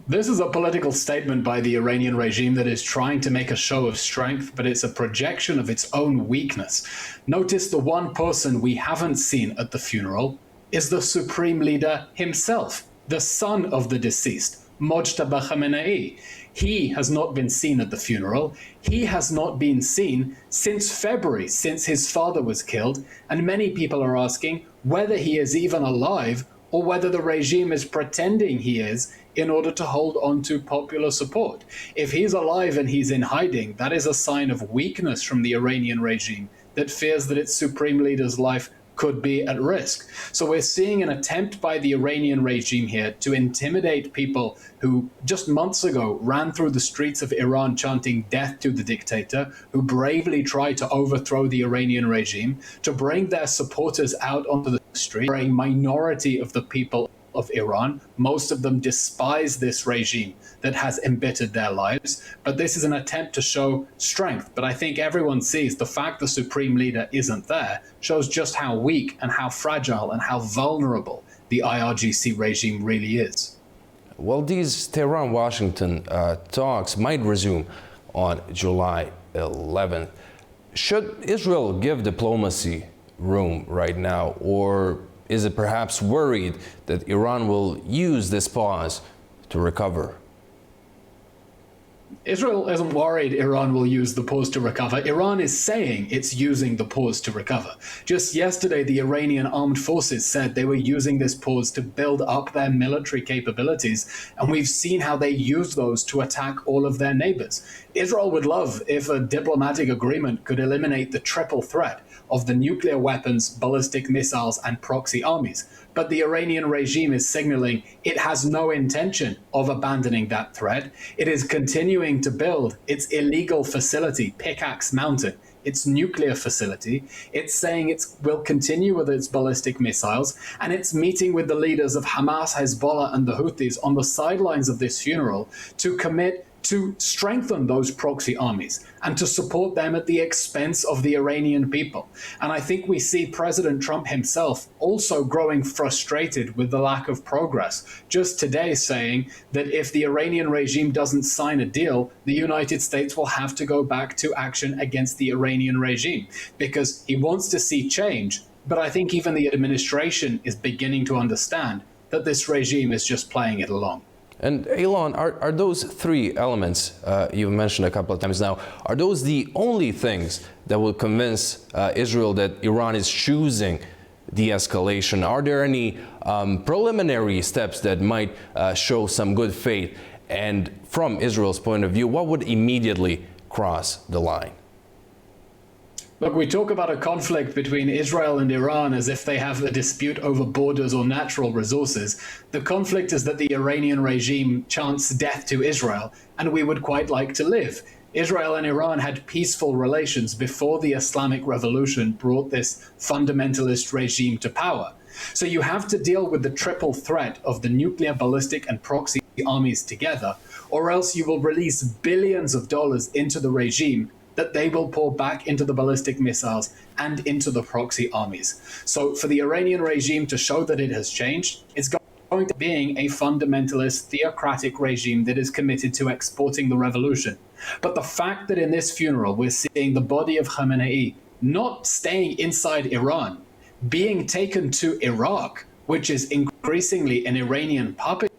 This is a political statement by the Iranian regime that is trying to make a show of strength, but it's a projection of its own weakness. Notice the one person we haven't seen at the funeral is the supreme leader himself, the son of the deceased, Mojtaba Khamenei. He has not been seen at the funeral. He has not been seen since February, since his father was killed, and many people are asking whether he is even alive or whether the regime is pretending he is in order to hold on to popular support. If he's alive and he's in hiding, that is a sign of weakness from the Iranian regime that fears that its supreme leader's life could be at risk. So we're seeing an attempt by the Iranian regime here to intimidate people who just months ago ran through the streets of Iran chanting death to the dictator, who bravely tried to overthrow the Iranian regime, to bring their supporters out onto the street. A minority of the people of Iran, most of them despise this regime that has embittered their lives, but this is an attempt to show strength. But I think everyone sees the fact the supreme leader isn't there shows just how weak and how fragile and how vulnerable the IRGC regime really is. Well, these Tehran-Washington talks might resume on July 11th. Should Israel give diplomacy room right now, or is it perhaps worried that Iran will use this pause to recover? Israel isn't worried Iran will use the pause to recover. Iran is saying it's using the pause to recover. Just yesterday, the Iranian armed forces said they were using this pause to build up their military capabilities, and we've seen how they use those to attack all of their neighbors. Israel would love if a diplomatic agreement could eliminate the triple threat of the nuclear weapons, ballistic missiles, and proxy armies. But the Iranian regime is signaling it has no intention of abandoning that threat. It is continuing to build its illegal facility, Pickaxe Mountain, its nuclear facility. It's saying it will continue with its ballistic missiles, and it's meeting with the leaders of Hamas, Hezbollah, and the Houthis on the sidelines of this funeral to commit to strengthen those proxy armies and to support them at the expense of the Iranian people. And I think we see President Trump himself also growing frustrated with the lack of progress. Just today saying that if the Iranian regime doesn't sign a deal, the United States will have to go back to action against the Iranian regime because he wants to see change. But I think even the administration is beginning to understand that this regime is just playing it along. And Elon, are those three elements you've mentioned a couple of times now, are those the only things that will convince Israel that Iran is choosing de-escalation? Are there any preliminary steps that might show some good faith? And from Israel's point of view, what would immediately cross the line? Look, we talk about a conflict between Israel and Iran as if they have a dispute over borders or natural resources. The conflict is that the Iranian regime chants death to Israel, and we would quite like to live. Israel and Iran had peaceful relations before the Islamic Revolution brought this fundamentalist regime to power. So you have to deal with the triple threat of the nuclear, ballistic, and proxy armies together, or else you will release billions of dollars into the regime that they will pour back into the ballistic missiles and into the proxy armies. So for the Iranian regime to show that it has changed, it's going to being a fundamentalist theocratic regime that is committed to exporting the revolution. But the fact that in this funeral we're seeing the body of Khamenei not staying inside Iran, being taken to Iraq, which is increasingly an Iranian puppet,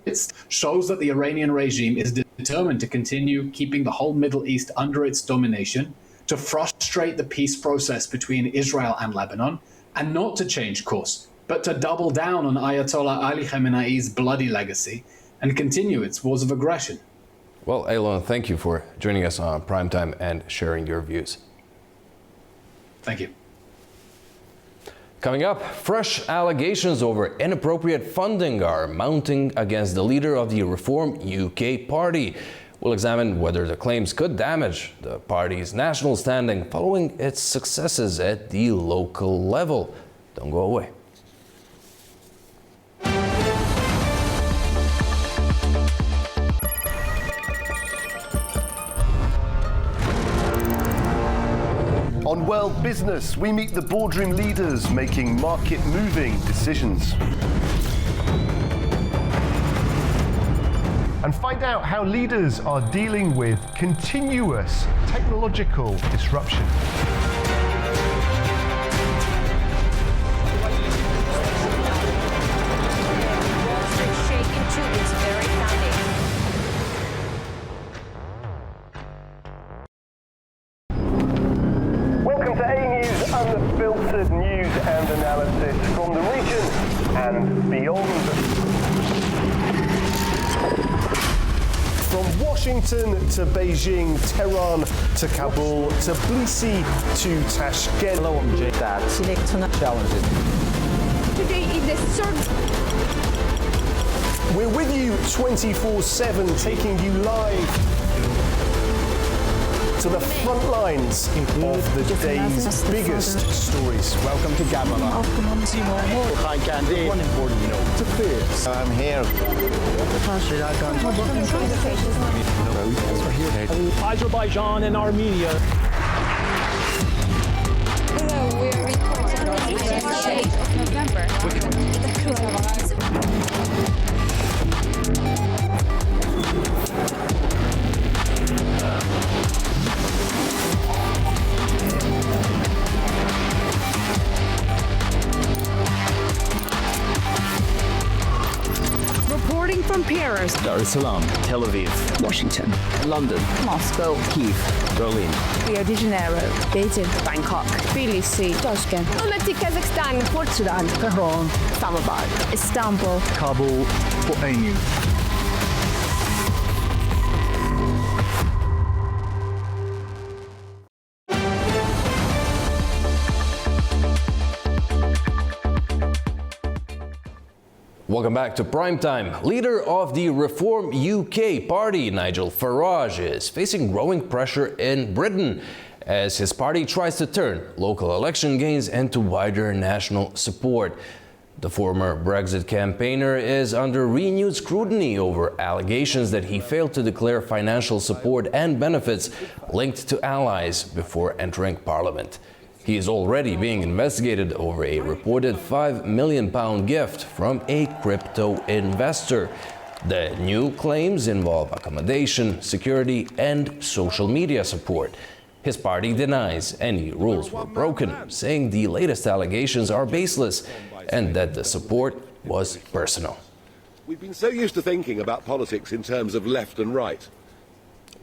shows that the Iranian regime is determined to continue keeping the whole Middle East under its domination, to frustrate the peace process between Israel and Lebanon, and not to change course, but to double down on Ayatollah Ali Khamenei's bloody legacy and continue its wars of aggression. Well, Elon, thank you for joining us on Primetime and sharing your views. Thank you. Coming up, fresh allegations over inappropriate funding are mounting against the leader of the Reform UK party. We'll examine whether the claims could damage the party's national standing following its successes at the local level. Don't go away. On World Business, we meet the boardroom leaders making market-moving decisions. And find out how leaders are dealing with continuous technological disruption. Shaken to its very foundation. Welcome to A News, unfiltered news and analysis from the region and beyond. From Washington to Beijing, Tehran to Kabul, to Tbilisi to Tashkent. Hello, I'm Jay. That's challenging. Today is the third. We're with you 24/7, taking you live to the front lines of the day's biggest stories. Welcome to Gamala. Hi, Candy. One important note to this. I'm here. Azerbaijan and Armenia. Hello, we are reporting on the 8th of November. Reporting from Paris, Dar es Salaam, Tel Aviv, Washington, London, Moscow, Kyiv, Berlin, Rio de Janeiro, Beijing, Bangkok, Tbilisi, Tashkent, Almaty, Kazakhstan, Port Sudan, Tehran, Islamabad, Istanbul, Kabul, for A News. Welcome back to Primetime. Leader of the Reform UK party, Nigel Farage, is facing growing pressure in Britain as his party tries to turn local election gains into wider national support. The former Brexit campaigner is under renewed scrutiny over allegations that he failed to declare financial support and benefits linked to allies before entering Parliament. He is already being investigated over a reported £5 million gift from a crypto investor. The new claims involve accommodation, security, and social media support. His party denies any rules were broken, saying the latest allegations are baseless and that the support was personal. We've been so used to thinking about politics in terms of left and right.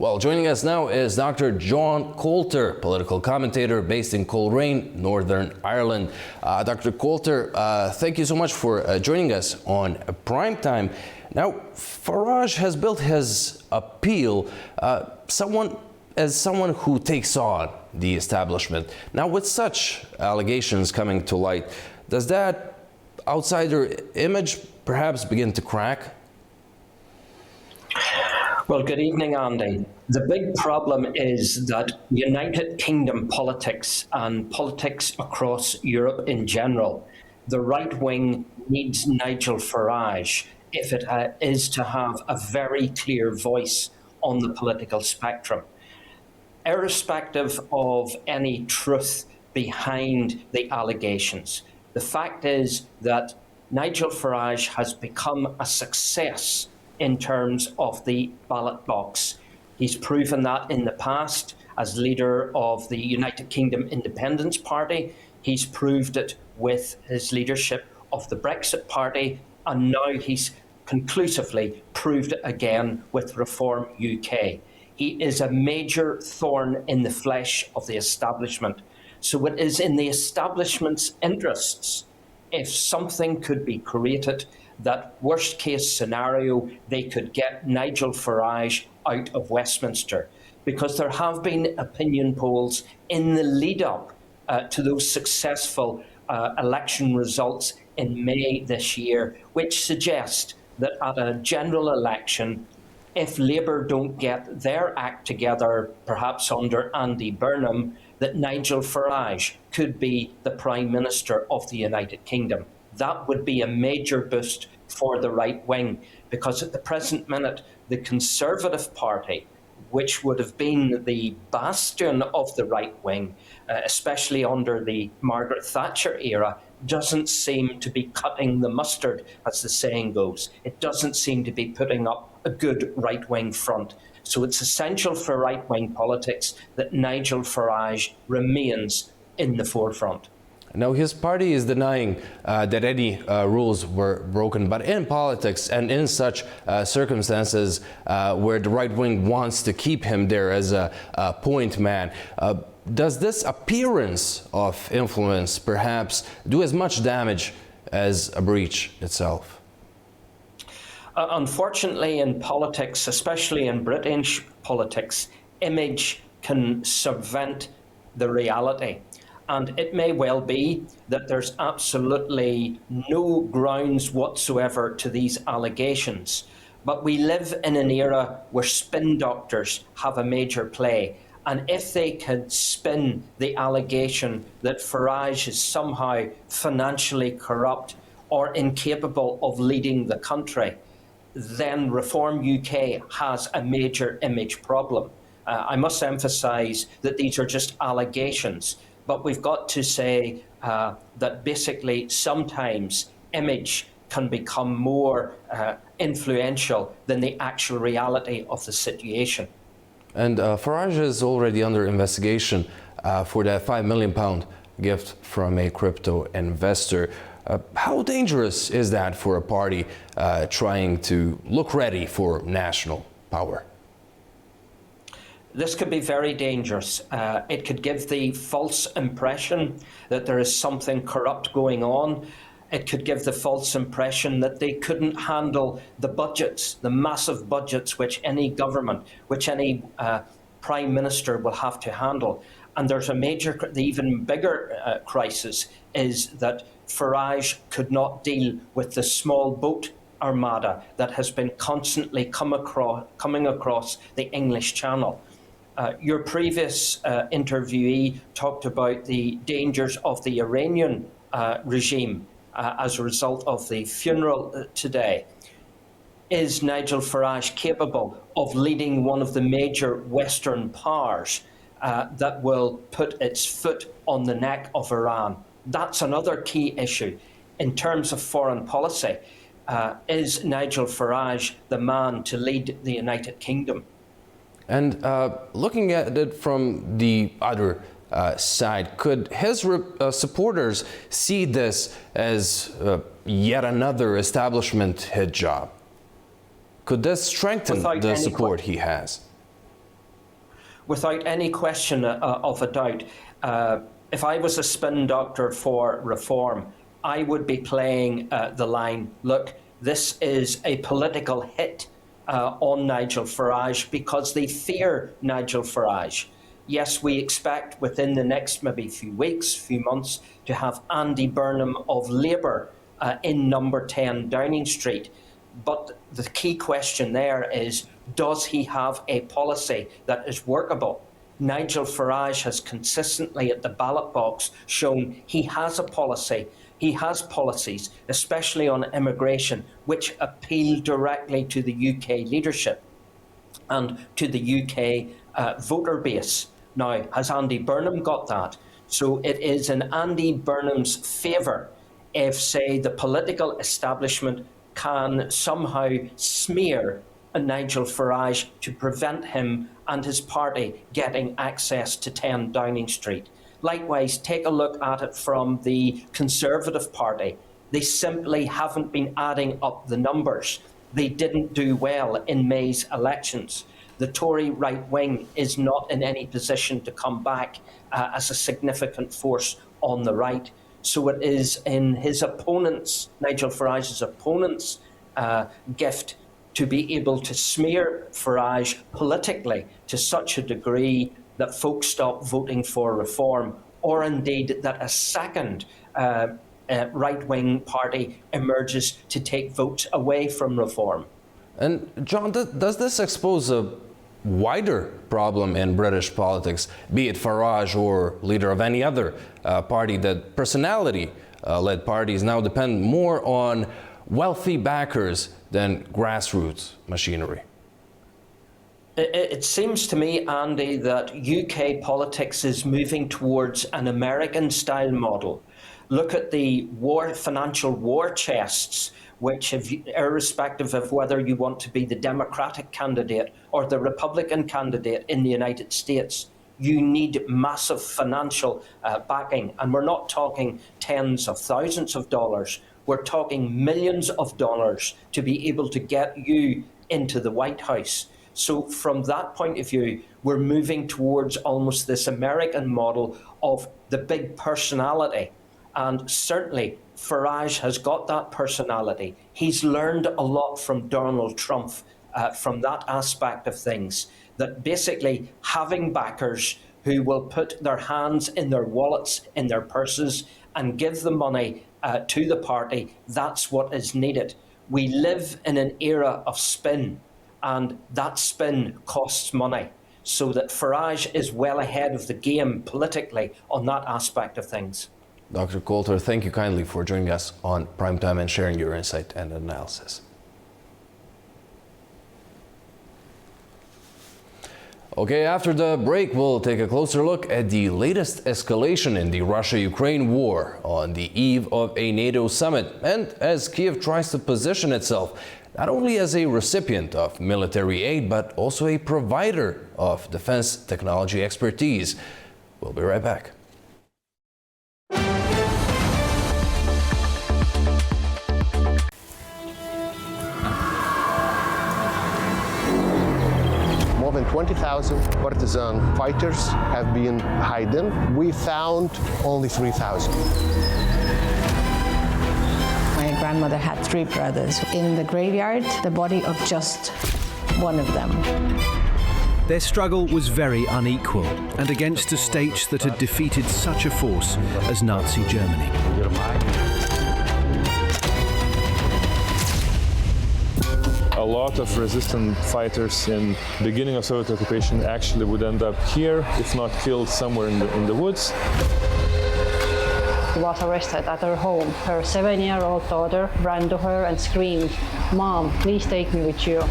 Well, joining us now is Dr. John Coulter, political commentator based in Coleraine, Northern Ireland. Dr. Coulter, thank you so much for joining us on Primetime. Now, Farage has built his appeal someone who takes on the establishment. Now, with such allegations coming to light, does that outsider image perhaps begin to crack? Well, good evening, Andy. The big problem is that United Kingdom politics and politics across Europe in general, the right wing needs Nigel Farage if it is to have a very clear voice on the political spectrum. Irrespective of any truth behind the allegations, the fact is that Nigel Farage has become a success in terms of the ballot box. He's proven that in the past as leader of the United Kingdom Independence Party. He's proved it with his leadership of the Brexit Party, and now he's conclusively proved it again with Reform UK. He is a major thorn in the flesh of the establishment. So it is in the establishment's interests, if something could be created, that worst case scenario, they could get Nigel Farage out of Westminster, because there have been opinion polls in the lead up to those successful election results in May this year, which suggest that at a general election, if Labour don't get their act together, perhaps under Andy Burnham, that Nigel Farage could be the Prime Minister of the United Kingdom. That would be a major boost for the right wing, because at the present minute, the Conservative Party, which would have been the bastion of the right wing, especially under the Margaret Thatcher era, doesn't seem to be cutting the mustard, as the saying goes. It doesn't seem to be putting up a good right-wing front. So it's essential for right-wing politics that Nigel Farage remains in the forefront. Now, his party is denying that any rules were broken, but in politics and in such circumstances where the right wing wants to keep him there as a point man, does this appearance of influence perhaps do as much damage as a breach itself? Unfortunately, in politics, especially in British politics, image can subvert the reality. And it may well be that there's absolutely no grounds whatsoever to these allegations. But we live in an era where spin doctors have a major play. And if they could spin the allegation that Farage is somehow financially corrupt or incapable of leading the country, then Reform UK has a major image problem. I must emphasise that these are just allegations. But we've got to say that basically sometimes image can become more influential than the actual reality of the situation. And Farage is already under investigation for that £5 million gift from a crypto investor. How dangerous is that for a party trying to look ready for national power? This could be very dangerous. It could give the false impression that there is something corrupt going on. It could give the false impression that they couldn't handle the budgets, the massive budgets which any government, which any Prime Minister will have to handle. And there's a major, the even bigger crisis is that Farage could not deal with the small boat armada that has been constantly coming across the English Channel. Your previous interviewee talked about the dangers of the Iranian regime as a result of the funeral today. Is Nigel Farage capable of leading one of the major Western powers that will put its foot on the neck of Iran? That's another key issue. In terms of foreign policy, is Nigel Farage the man to lead the United Kingdom? And looking at it from the other side, could his supporters see this as yet another establishment hit job? Could this strengthen the support he has? Without any question of a doubt, if I was a spin doctor for Reform, I would be playing the line, look, this is a political hit on Nigel Farage because they fear Nigel Farage. Yes, we expect within the next maybe few weeks, few months, to have Andy Burnham of Labour in number 10 Downing Street. But the key question there is, does he have a policy that is workable? Nigel Farage has consistently at the ballot box shown he has a policy. He has policies, especially on immigration, which appeal directly to the UK leadership and to the UK voter base. Now, has Andy Burnham got that? So it is in Andy Burnham's favour if, say, the political establishment can somehow smear Nigel Farage to prevent him and his party getting access to 10 Downing Street. Likewise, take a look at it from the Conservative Party. They simply haven't been adding up the numbers. They didn't do well in May's elections. The Tory right wing is not in any position to come back as a significant force on the right. So it is in his opponents, Nigel Farage's opponents' gift to be able to smear Farage politically to such a degree that folks stop voting for Reform, or indeed that a second right-wing party emerges to take votes away from reform. And John, does this expose a wider problem in British politics, be it Farage or leader of any other party, that personality-led parties now depend more on wealthy backers than grassroots machinery? It seems to me, Andy, that UK politics is moving towards an American-style model. Look at the financial war chests, which, irrespective of whether you want to be the Democratic candidate or the Republican candidate in the United States, you need massive financial backing. And we're not talking tens of thousands of dollars. We're talking millions of dollars to be able to get you into the White House. So from that point of view, we're moving towards almost this American model of the big personality. And certainly Farage has got that personality. He's learned a lot from Donald Trump from that aspect of things, that basically having backers who will put their hands in their wallets, in their purses, and give the money to the party, that's what is needed. We live in an era of spin, and that spin costs money. So that Farage is well ahead of the game politically on that aspect of things. Dr. Coulter, thank you kindly for joining us on Primetime and sharing your insight and analysis. Okay, after the break, we'll take a closer look at the latest escalation in the Russia-Ukraine war on the eve of a NATO summit, and as Kiev tries to position itself not only as a recipient of military aid, but also a provider of defense technology expertise. We'll be right back. More than 20,000 partisan fighters have been hidden. We found only 3,000. My grandmother had 3 brothers. In the graveyard, the body of just one of them. Their struggle was very unequal and against a state that had defeated such a force as Nazi Germany. A lot of resistant fighters in the beginning of Soviet occupation actually would end up here, if not killed somewhere in the woods. She was arrested at her home. Her 7-year-old daughter ran to her and screamed, "Mom, please take me with you."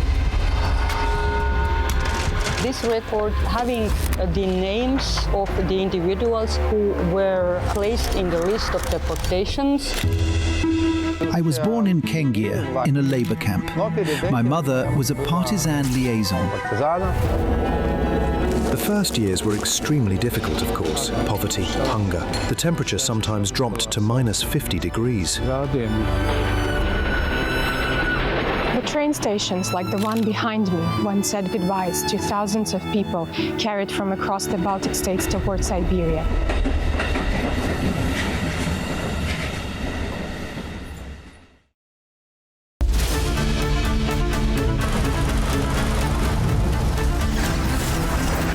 This report having the names of the individuals who were placed in the list of deportations. I was born in Kengia, in a labor camp. My mother was a partisan liaison. The first years were extremely difficult, of course. Poverty, hunger. The temperature sometimes dropped to minus 50 degrees. The train stations, like the one behind me, once said goodbyes to thousands of people carried from across the Baltic states toward Siberia.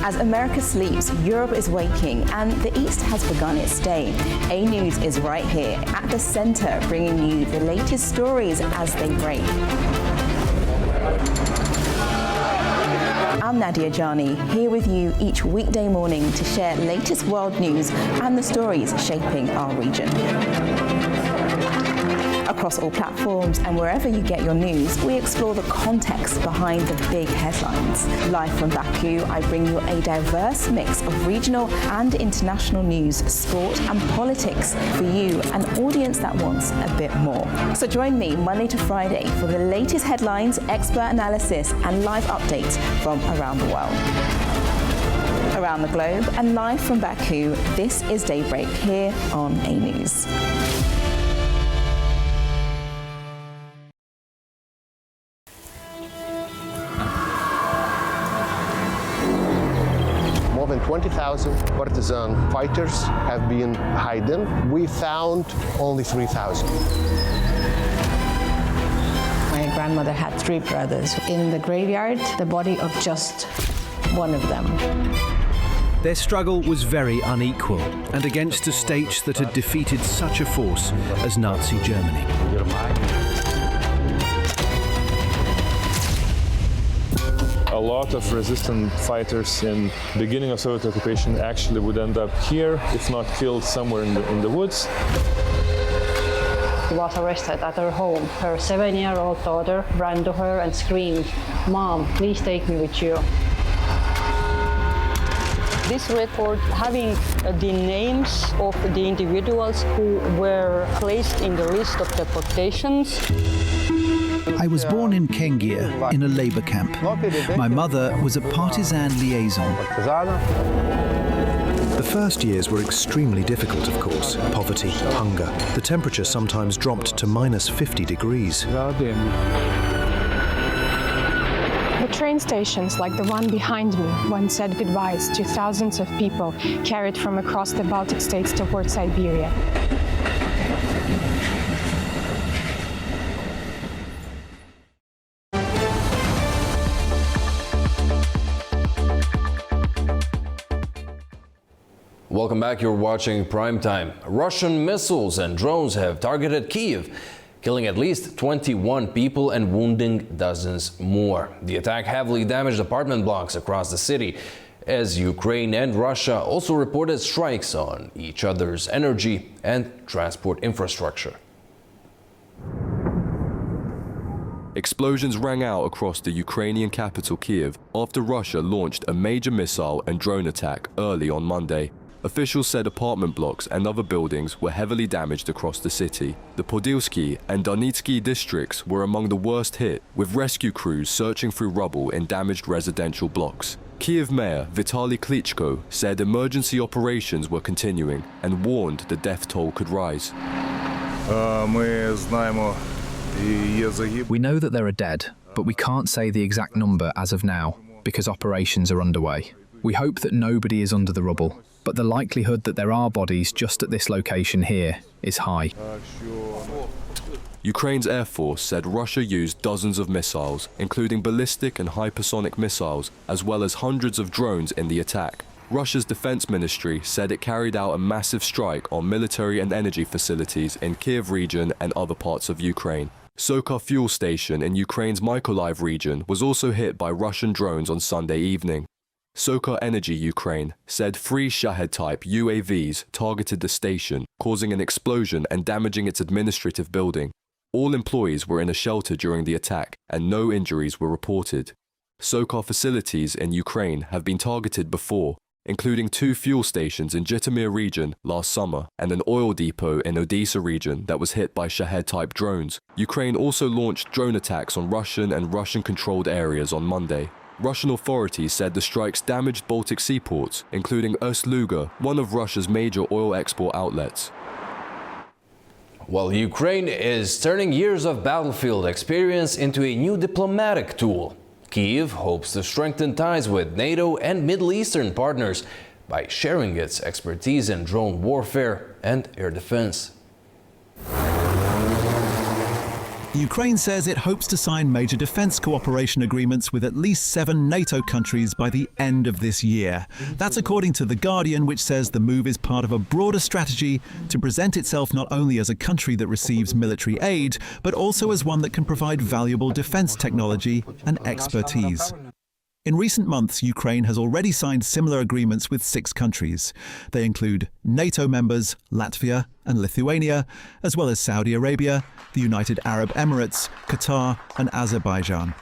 As America sleeps, Europe is waking, and the East has begun its day. A News is right here at the center, bringing you the latest stories as they break. I'm Nadia Jani, here with you each weekday morning to share latest world news and the stories shaping our region. Across all platforms and wherever you get your news, we explore the context behind the big headlines. Live from Baku, I bring you a diverse mix of regional and international news, sport and politics for you, an audience that wants a bit more. So join me Monday to Friday for the latest headlines, expert analysis and live updates from around the world. Around the globe and live from Baku, this is Daybreak here on A News. More than 20,000 partisan fighters have been hidden. We found only 3,000. My grandmother had 3 brothers. In the graveyard, the body of just one of them. Their struggle was very unequal and against a state that had defeated such a force as Nazi Germany. A lot of resistant fighters in the beginning of Soviet occupation actually would end up here, if not killed somewhere in the woods. She was arrested at her home. Her 7-year-old daughter ran to her and screamed, "Mom, please take me with you." This report having the names of the individuals who were placed in the list of deportations. I was born in Kengia, in a labor camp. My mother was a partisan liaison. The first years were extremely difficult, of course. Poverty, hunger. The temperature sometimes dropped to minus 50 degrees. The train stations, like the one behind me, once said goodbyes to thousands of people carried from across the Baltic states toward Siberia. Welcome back, you're watching Primetime. Russian missiles and drones have targeted Kyiv, killing at least 21 people and wounding dozens more. The attack heavily damaged apartment blocks across the city, as Ukraine and Russia also reported strikes on each other's energy and transport infrastructure. Explosions rang out across the Ukrainian capital Kyiv after Russia launched a major missile and drone attack early on Monday. Officials said apartment blocks and other buildings were heavily damaged across the city. The Podilsky and Donetsky districts were among the worst hit, with rescue crews searching through rubble in damaged residential blocks. Kyiv Mayor Vitaly Klitschko said emergency operations were continuing and warned the death toll could rise. We know that there are dead, but we can't say the exact number as of now, because operations are underway. We hope that nobody is under the rubble, but the likelihood that there are bodies just at this location here is high. Ukraine's Air Force said Russia used dozens of missiles, including ballistic and hypersonic missiles, as well as hundreds of drones in the attack. Russia's defense ministry said it carried out a massive strike on military and energy facilities in Kyiv region and other parts of Ukraine. Soka fuel station in Ukraine's Mykolaiv region was also hit by Russian drones on Sunday evening. Soka Energy Ukraine said 3 Shahed-type UAVs targeted the station, causing an explosion and damaging its administrative building. All employees were in a shelter during the attack, and no injuries were reported. Soka facilities in Ukraine have been targeted before, including 2 fuel stations in Zhytomyr region last summer and an oil depot in Odessa region that was hit by Shahed-type drones. Ukraine also launched drone attacks on Russian and Russian-controlled areas on Monday. Russian authorities said the strikes damaged Baltic seaports, including Ust-Luga, one of Russia's major oil export outlets. Well, Ukraine is turning years of battlefield experience into a new diplomatic tool. Kyiv hopes to strengthen ties with NATO and Middle Eastern partners by sharing its expertise in drone warfare and air defense. Ukraine says it hopes to sign major defense cooperation agreements with at least 7 NATO countries by the end of this year. That's according to The Guardian, which says the move is part of a broader strategy to present itself not only as a country that receives military aid, but also as one that can provide valuable defense technology and expertise. In recent months, Ukraine has already signed similar agreements with 6 countries. They include NATO members Latvia and Lithuania, as well as Saudi Arabia, the United Arab Emirates, Qatar and Azerbaijan.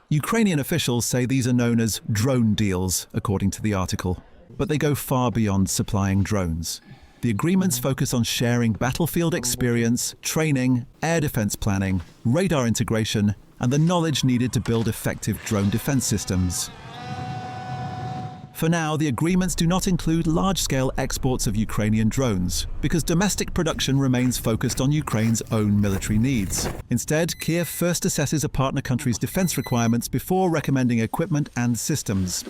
Ukrainian officials say these are known as drone deals, according to the article, but they go far beyond supplying drones. The agreements focus on sharing battlefield experience, training, air defense planning, radar integration, and the knowledge needed to build effective drone defense systems. For now, the agreements do not include large-scale exports of Ukrainian drones, because domestic production remains focused on Ukraine's own military needs. Instead, Kyiv first assesses a partner country's defense requirements before recommending equipment and systems.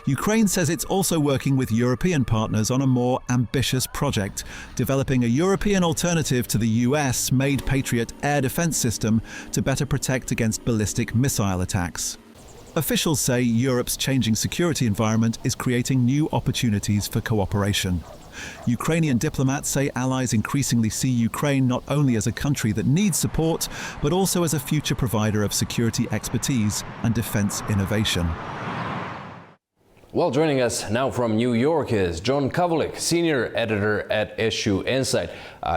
Ukraine says it's also working with European partners on a more ambitious project, developing a European alternative to the US-made Patriot air defense system to better protect against ballistic missile attacks. Officials say Europe's changing security environment is creating new opportunities for cooperation. Ukrainian diplomats say allies increasingly see Ukraine not only as a country that needs support, but also as a future provider of security expertise and defense innovation. Well, joining us now from New York is John Kovalik, senior editor at Issue Insight.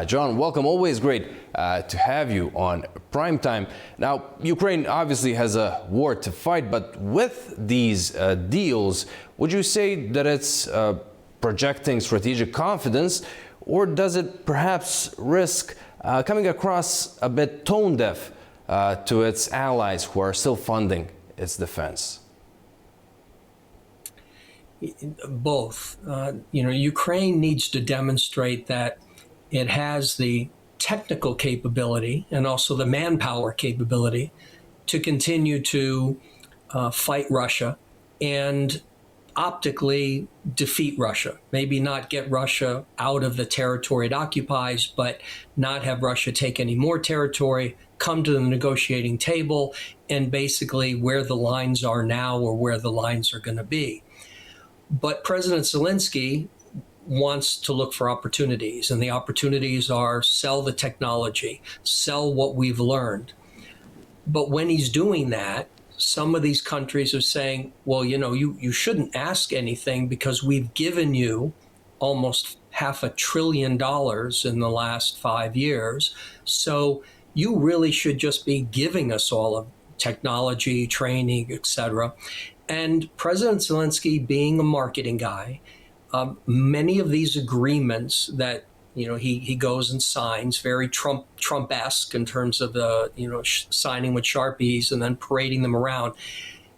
John, welcome. Always great to have you on Primetime. Now, Ukraine obviously has a war to fight, but with these deals, would you say that it's projecting strategic confidence, or does it perhaps risk coming across a bit tone deaf to its allies who are still funding its defense? Both. Ukraine needs to demonstrate that it has the technical capability and also the manpower capability to continue to fight Russia and optically defeat Russia. Maybe not get Russia out of the territory it occupies, but not have Russia take any more territory, come to the negotiating table, and basically where the lines are now or where the lines are going to be. But President Zelensky wants to look for opportunities, and the opportunities are sell the technology, sell what we've learned. But when he's doing that, some of these countries are saying, well, you shouldn't ask anything because we've given you almost $500 billion in the last 5 years. So you really should just be giving us all of technology, training, etc. And President Zelensky, being a marketing guy, many of these agreements that he goes and signs, very Trump-esque in terms of the signing with Sharpies and then parading them around.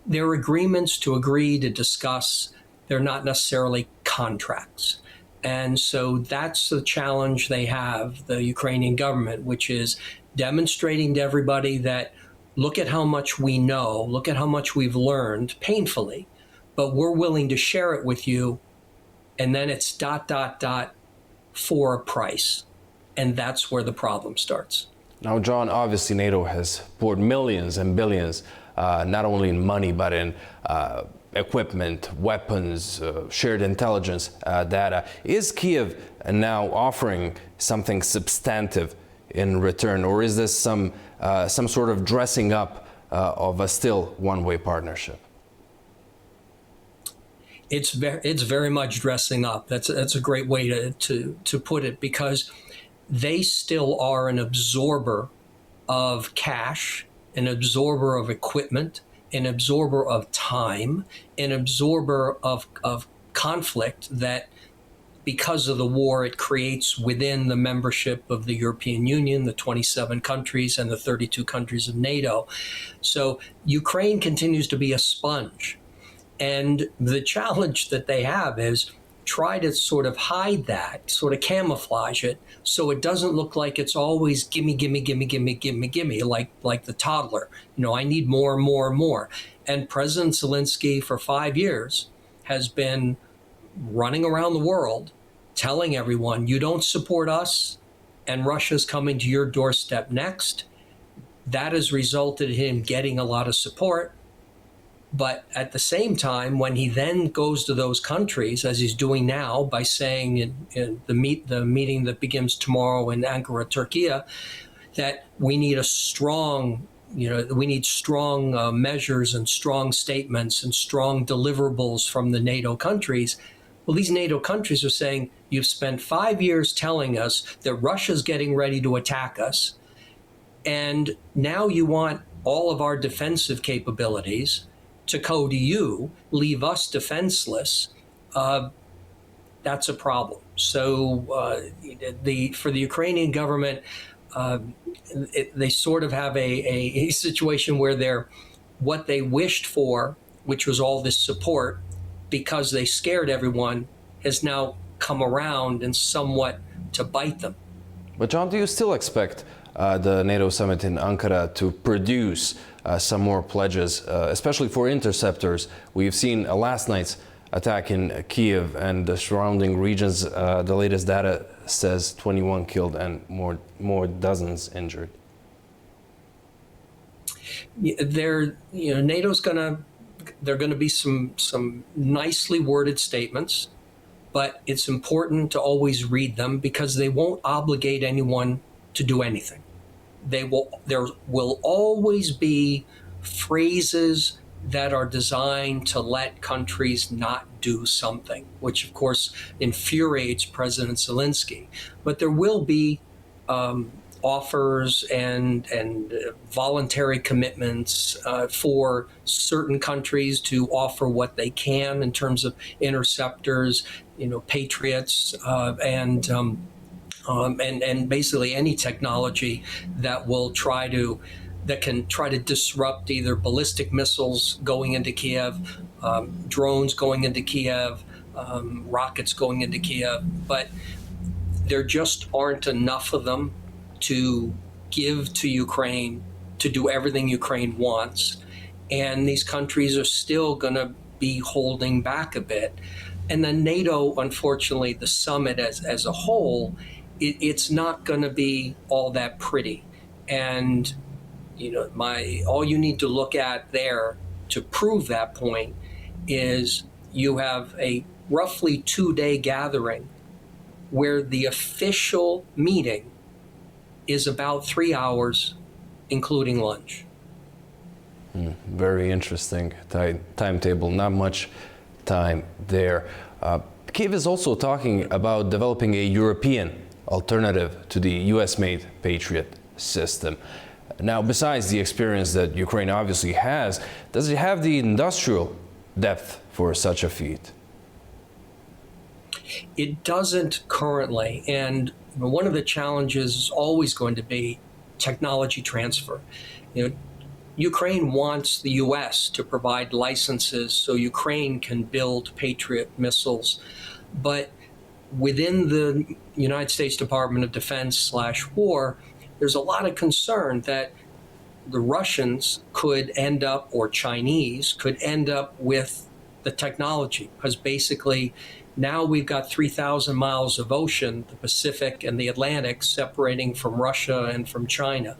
They're agreements to agree to discuss. They're not necessarily contracts. And so that's the challenge they have, the Ukrainian government, which is demonstrating to everybody that look at how much we know, look at how much we've learned painfully, but we're willing to share it with you. And then it's ... for a price. And that's where the problem starts. Now, John, obviously NATO has poured millions and billions, not only in money, but in equipment, weapons, shared intelligence data. Is Kiev now offering something substantive in return, or is this some sort of dressing up of a still one-way partnership? It's very much dressing up. That's a great way to put it, because they still are an absorber of cash, an absorber of equipment, an absorber of time, an absorber of conflict that, because of the war, it creates within the membership of the European Union, the 27 countries and the 32 countries of NATO. So Ukraine continues to be a sponge. And the challenge that they have is try to sort of hide that, sort of camouflage it, so it doesn't look like it's always gimme, gimme, gimme, gimme, gimme, gimme, like the toddler. I need more and more and more. And President Zelensky, for 5 years, has been running around the world telling everyone, you don't support us, and Russia's coming to your doorstep next. That has resulted in him getting a lot of support. But at the same time, when he then goes to those countries, as he's doing now by saying in the meeting that begins tomorrow in Ankara, Turkey, that we need strong measures and strong statements and strong deliverables from the NATO countries. Well, these NATO countries are saying, you've spent 5 years telling us that Russia's getting ready to attack us, and now you want all of our defensive capabilities to go to you, leave us defenseless. That's a problem. So for the Ukrainian government, they sort of have a situation where what they wished for, which was all this support, because they scared everyone, has now come around and somewhat to bite them. But John, do you still expect the NATO summit in Ankara to produce some more pledges, especially for interceptors? We've seen last night's attack in Kiev and the surrounding regions. The latest data says 21 killed and more dozens injured. NATO's going to there are going to be some nicely worded statements, but it's important to always read them because they won't obligate anyone to do anything. There will always be phrases that are designed to let countries not do something, which of course infuriates President Zelensky. But there will be offers and voluntary commitments for certain countries to offer what they can in terms of interceptors, Patriots, and basically any technology that can try to disrupt either ballistic missiles going into Kiev, drones going into Kiev, rockets going into Kiev. But there just aren't enough of them to give to Ukraine to do everything Ukraine wants. And these countries are still going to be holding back a bit. And then NATO, unfortunately, the summit as a whole, it's not going to be all that pretty. And all you need to look at there to prove that point is you have a roughly 2-day gathering where the official meeting is about 3 hours, including lunch. Very interesting timetable, not much time there. Kiev is also talking about developing a European alternative to the US-made Patriot system. Now, besides the experience that Ukraine obviously has, does it have the industrial depth for such a feat? It doesn't currently, and one of the challenges is always going to be technology transfer. Ukraine wants the U.S. to provide licenses so Ukraine can build Patriot missiles, but within the United States Department of Defense/War, there's a lot of concern that the Russians could end up, or Chinese could end up with the technology, because basically now we've got 3,000 miles of ocean, the Pacific and the Atlantic, separating from Russia and from China.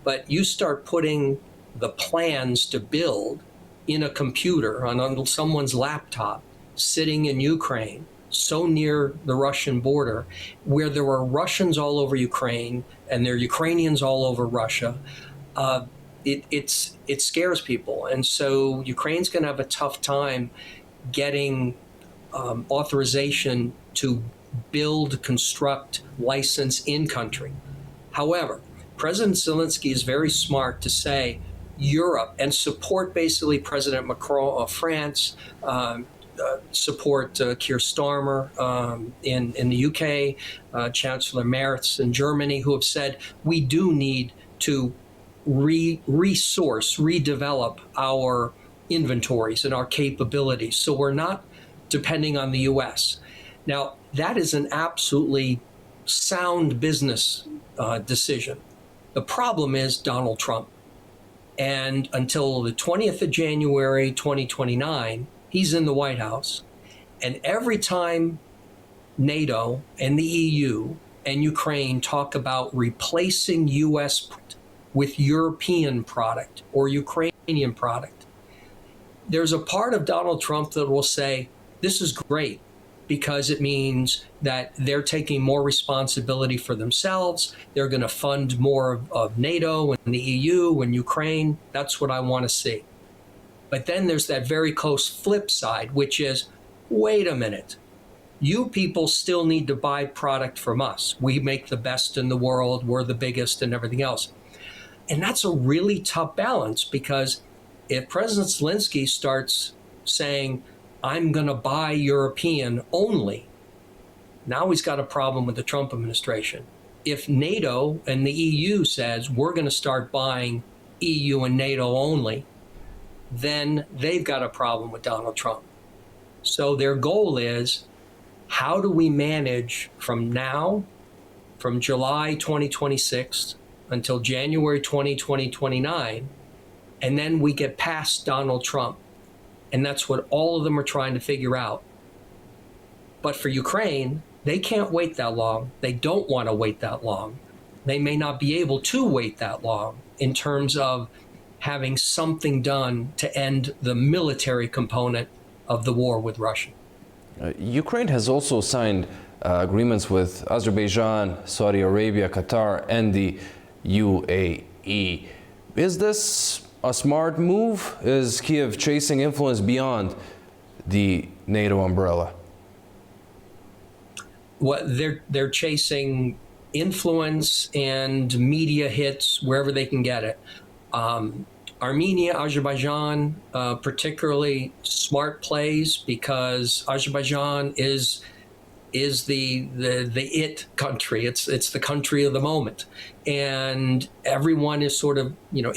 But you start putting the plans to build in a computer on someone's laptop sitting in Ukraine, so near the Russian border, where there are Russians all over Ukraine and there are Ukrainians all over Russia. It scares people. And so Ukraine's going to have a tough time getting authorization to build, construct, license in country. However, President Zelensky is very smart to say Europe and support basically President Macron of France, support Keir Starmer in the UK, Chancellor Merz in Germany, who have said we do need to resource, redevelop our inventories and our capabilities. So we're not depending on the US. Now, that is an absolutely sound business decision. The problem is Donald Trump. And until the 20th of January, 2029, he's in the White House. And every time NATO and the EU and Ukraine talk about replacing US with European product or Ukrainian product, there's a part of Donald Trump that will say, this is great, because it means that they're taking more responsibility for themselves. They're going to fund more of NATO and the EU and Ukraine. That's what I want to see. But then there's that very close flip side, which is, wait a minute. You people still need to buy product from us. We make the best in the world. We're the biggest and everything else. And that's a really tough balance, because if President Zelensky starts saying, I'm going to buy European only, now he's got a problem with the Trump administration. If NATO and the EU says we're going to start buying EU and NATO only, then they've got a problem with Donald Trump. So their goal is, how do we manage from now, from July 2026 until January 2029, and then we get past Donald Trump? And that's what all of them are trying to figure out. But for Ukraine, they can't wait that long. They don't want to wait that long. They may not be able to wait that long in terms of having something done to end the military component of the war with Russia. Ukraine has also signed agreements with Azerbaijan, Saudi Arabia, Qatar, and the UAE. Is this a smart move? Is Kiev chasing influence beyond the NATO umbrella? What they're chasing influence and media hits wherever they can get it. Armenia, Azerbaijan, particularly smart plays because Azerbaijan is the it country. It's the country of the moment, and everyone is sort of, you know,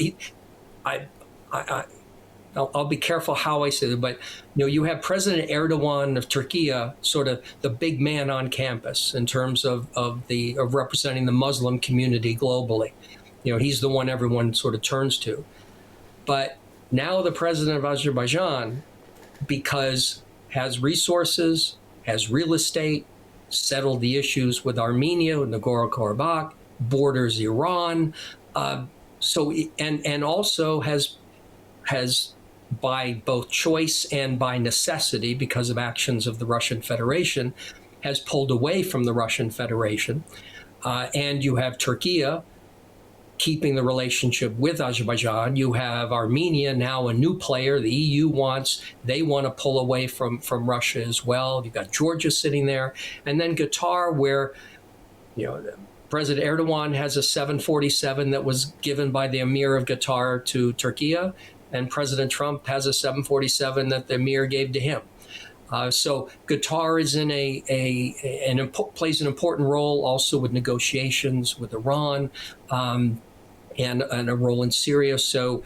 I'll be careful how I say it, but you know, you have President Erdogan of Turkey, sort of the big man on campus in terms of representing the Muslim community globally. You know, he's the one everyone sort of turns to. But now the president of Azerbaijan, because has resources, has real estate, settled the issues with Armenia, with Nagorno-Karabakh, borders Iran, and also has by both choice and by necessity, because of actions of the Russian Federation, has pulled away from the Russian Federation. And you have Turkey keeping the relationship with Azerbaijan. You have Armenia, now a new player. The EU they want to pull away from Russia as well. You've got Georgia sitting there. And then Qatar, where, you know, President Erdogan has a 747 that was given by the Emir of Qatar to Turkey, and President Trump has a 747 that the Emir gave to him. So Qatar is in plays an important role also with negotiations with Iran, and a role in Syria. So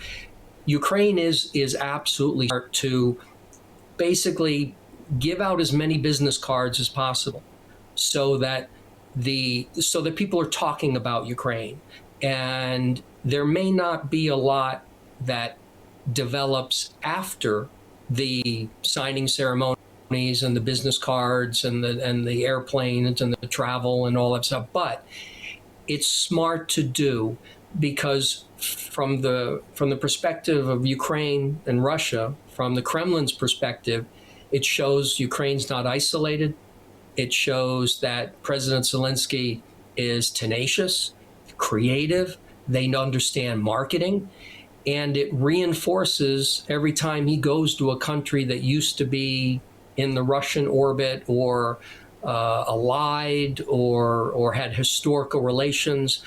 Ukraine is absolutely to basically give out as many business cards as possible, so that people are talking about Ukraine, and there may not be a lot that develops after the signing ceremonies and the business cards and the airplanes and the travel and all that stuff, but it's smart to do, because from the perspective of Ukraine and Russia, from the Kremlin's perspective, it shows Ukraine's not isolated. It shows that President Zelensky is tenacious, creative, they understand marketing, and it reinforces every time he goes to a country that used to be in the Russian orbit or allied or had historical relations,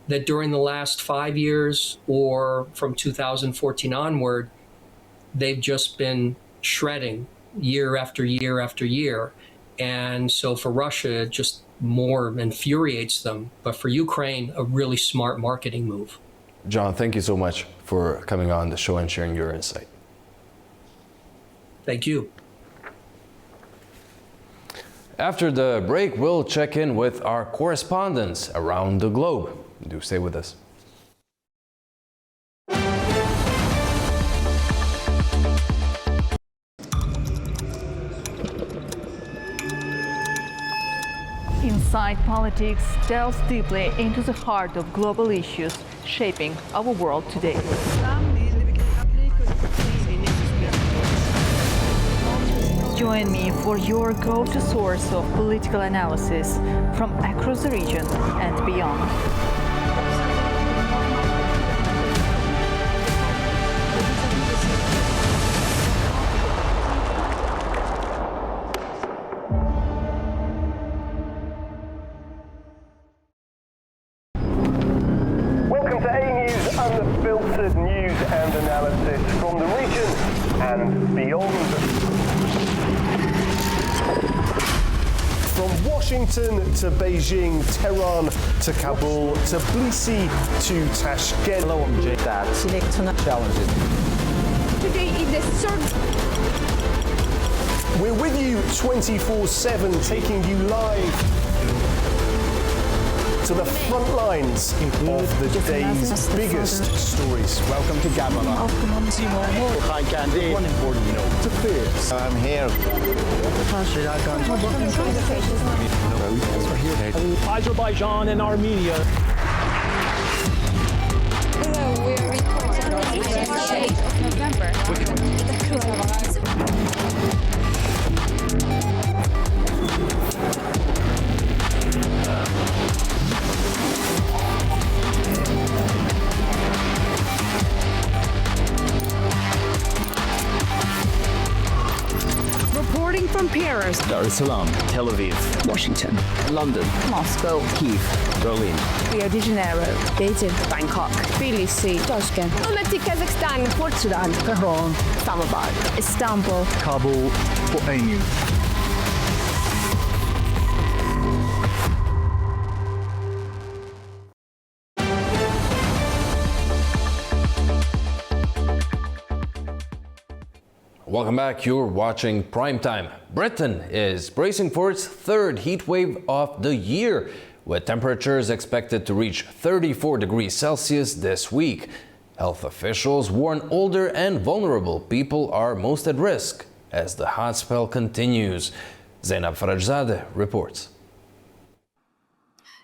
that during the last 5 years or from 2014 onward, they've just been shredding year after year after year. And so for Russia, it just more infuriates them. But for Ukraine, a really smart marketing move. John, thank you so much for coming on the show and sharing your insight. Thank you. After the break, we'll check in with our correspondents around the globe. Do stay with us. Inside Politics delves deeply into the heart of global issues shaping our world today. Join me for your go-to source of political analysis from across the region and beyond. Welcome to A News, unfiltered news and analysis from the region and beyond. From Washington to Beijing, Tehran to Kabul, to Tbilisi to Tashkent. Hello, I'm Jay. That's challenging. Today is the third. We're with you 24/7, taking you live to the front lines of the day's biggest stories. Welcome to Gabala. Hi, Candy. One important note to this. I'm here. Azerbaijan and Armenia. Hello, we are reporting. shade of November. Reporting from Paris, Dar es Salaam, Tel Aviv, Washington, London, Moscow, Kyiv, Berlin, Rio de Janeiro, Beijing, Bangkok, Tbilisi, Tashkent, Almaty, Kazakhstan, Port Sudan, Tehran, Islamabad, Istanbul, Kabul, Port Emu. Welcome back. You're watching Primetime. Britain is bracing for its third heat wave of the year, with temperatures expected to reach 34 degrees Celsius this week. Health officials warn older and vulnerable people are most at risk as the hot spell continues. Zainab Farajzadeh reports.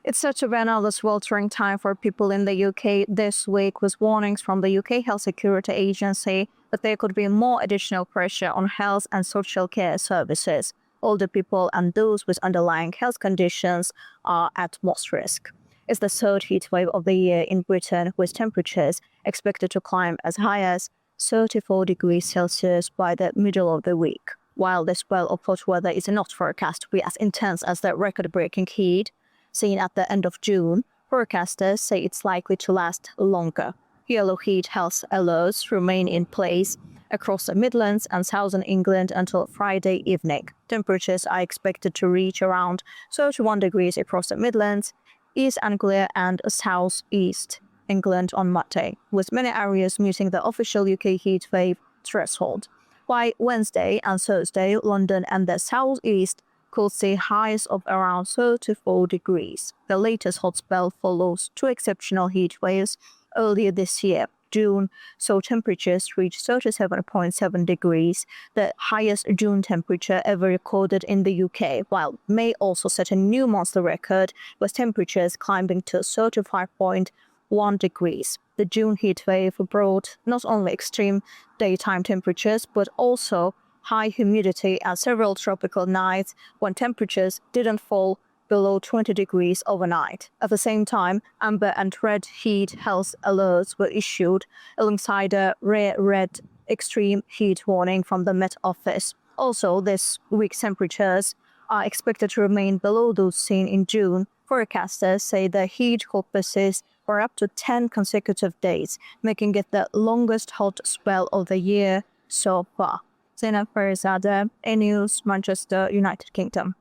It's set to be another sweltering time for people in the UK this week, with warnings from the UK Health Security Agency that there could be more additional pressure on health and social care services. Older people and those with underlying health conditions are at most risk. It's the third heat wave of the year in Britain, with temperatures expected to climb as high as 34 degrees Celsius by the middle of the week. While this spell of hot weather is not forecast to be as intense as the record-breaking heat seen at the end of June, forecasters say it's likely to last longer. Yellow heat health alerts remain in place across the Midlands and southern England until Friday evening. Temperatures are expected to reach around 31 degrees across the Midlands, East Anglia and South East England on Monday, with many areas meeting the official UK heat wave threshold. By Wednesday and Thursday, London and the South East could see highs of around 34 degrees. The latest hot spell follows two exceptional heat waves earlier this year. June saw temperatures reach 37.7 degrees, the highest June temperature ever recorded in the UK, while May also set a new monthly record, with temperatures climbing to 35.1 degrees. The June heat wave brought not only extreme daytime temperatures, but also high humidity and several tropical nights when temperatures didn't fall below 20 degrees overnight. At the same time, amber and red heat health alerts were issued alongside a rare red extreme heat warning from the Met Office. Also, this week's temperatures are expected to remain below those seen in June. Forecasters say the heat could persist for up to 10 consecutive days, making it the longest hot spell of the year so far. Zainab Farajzadeh, A-News, Manchester, United Kingdom.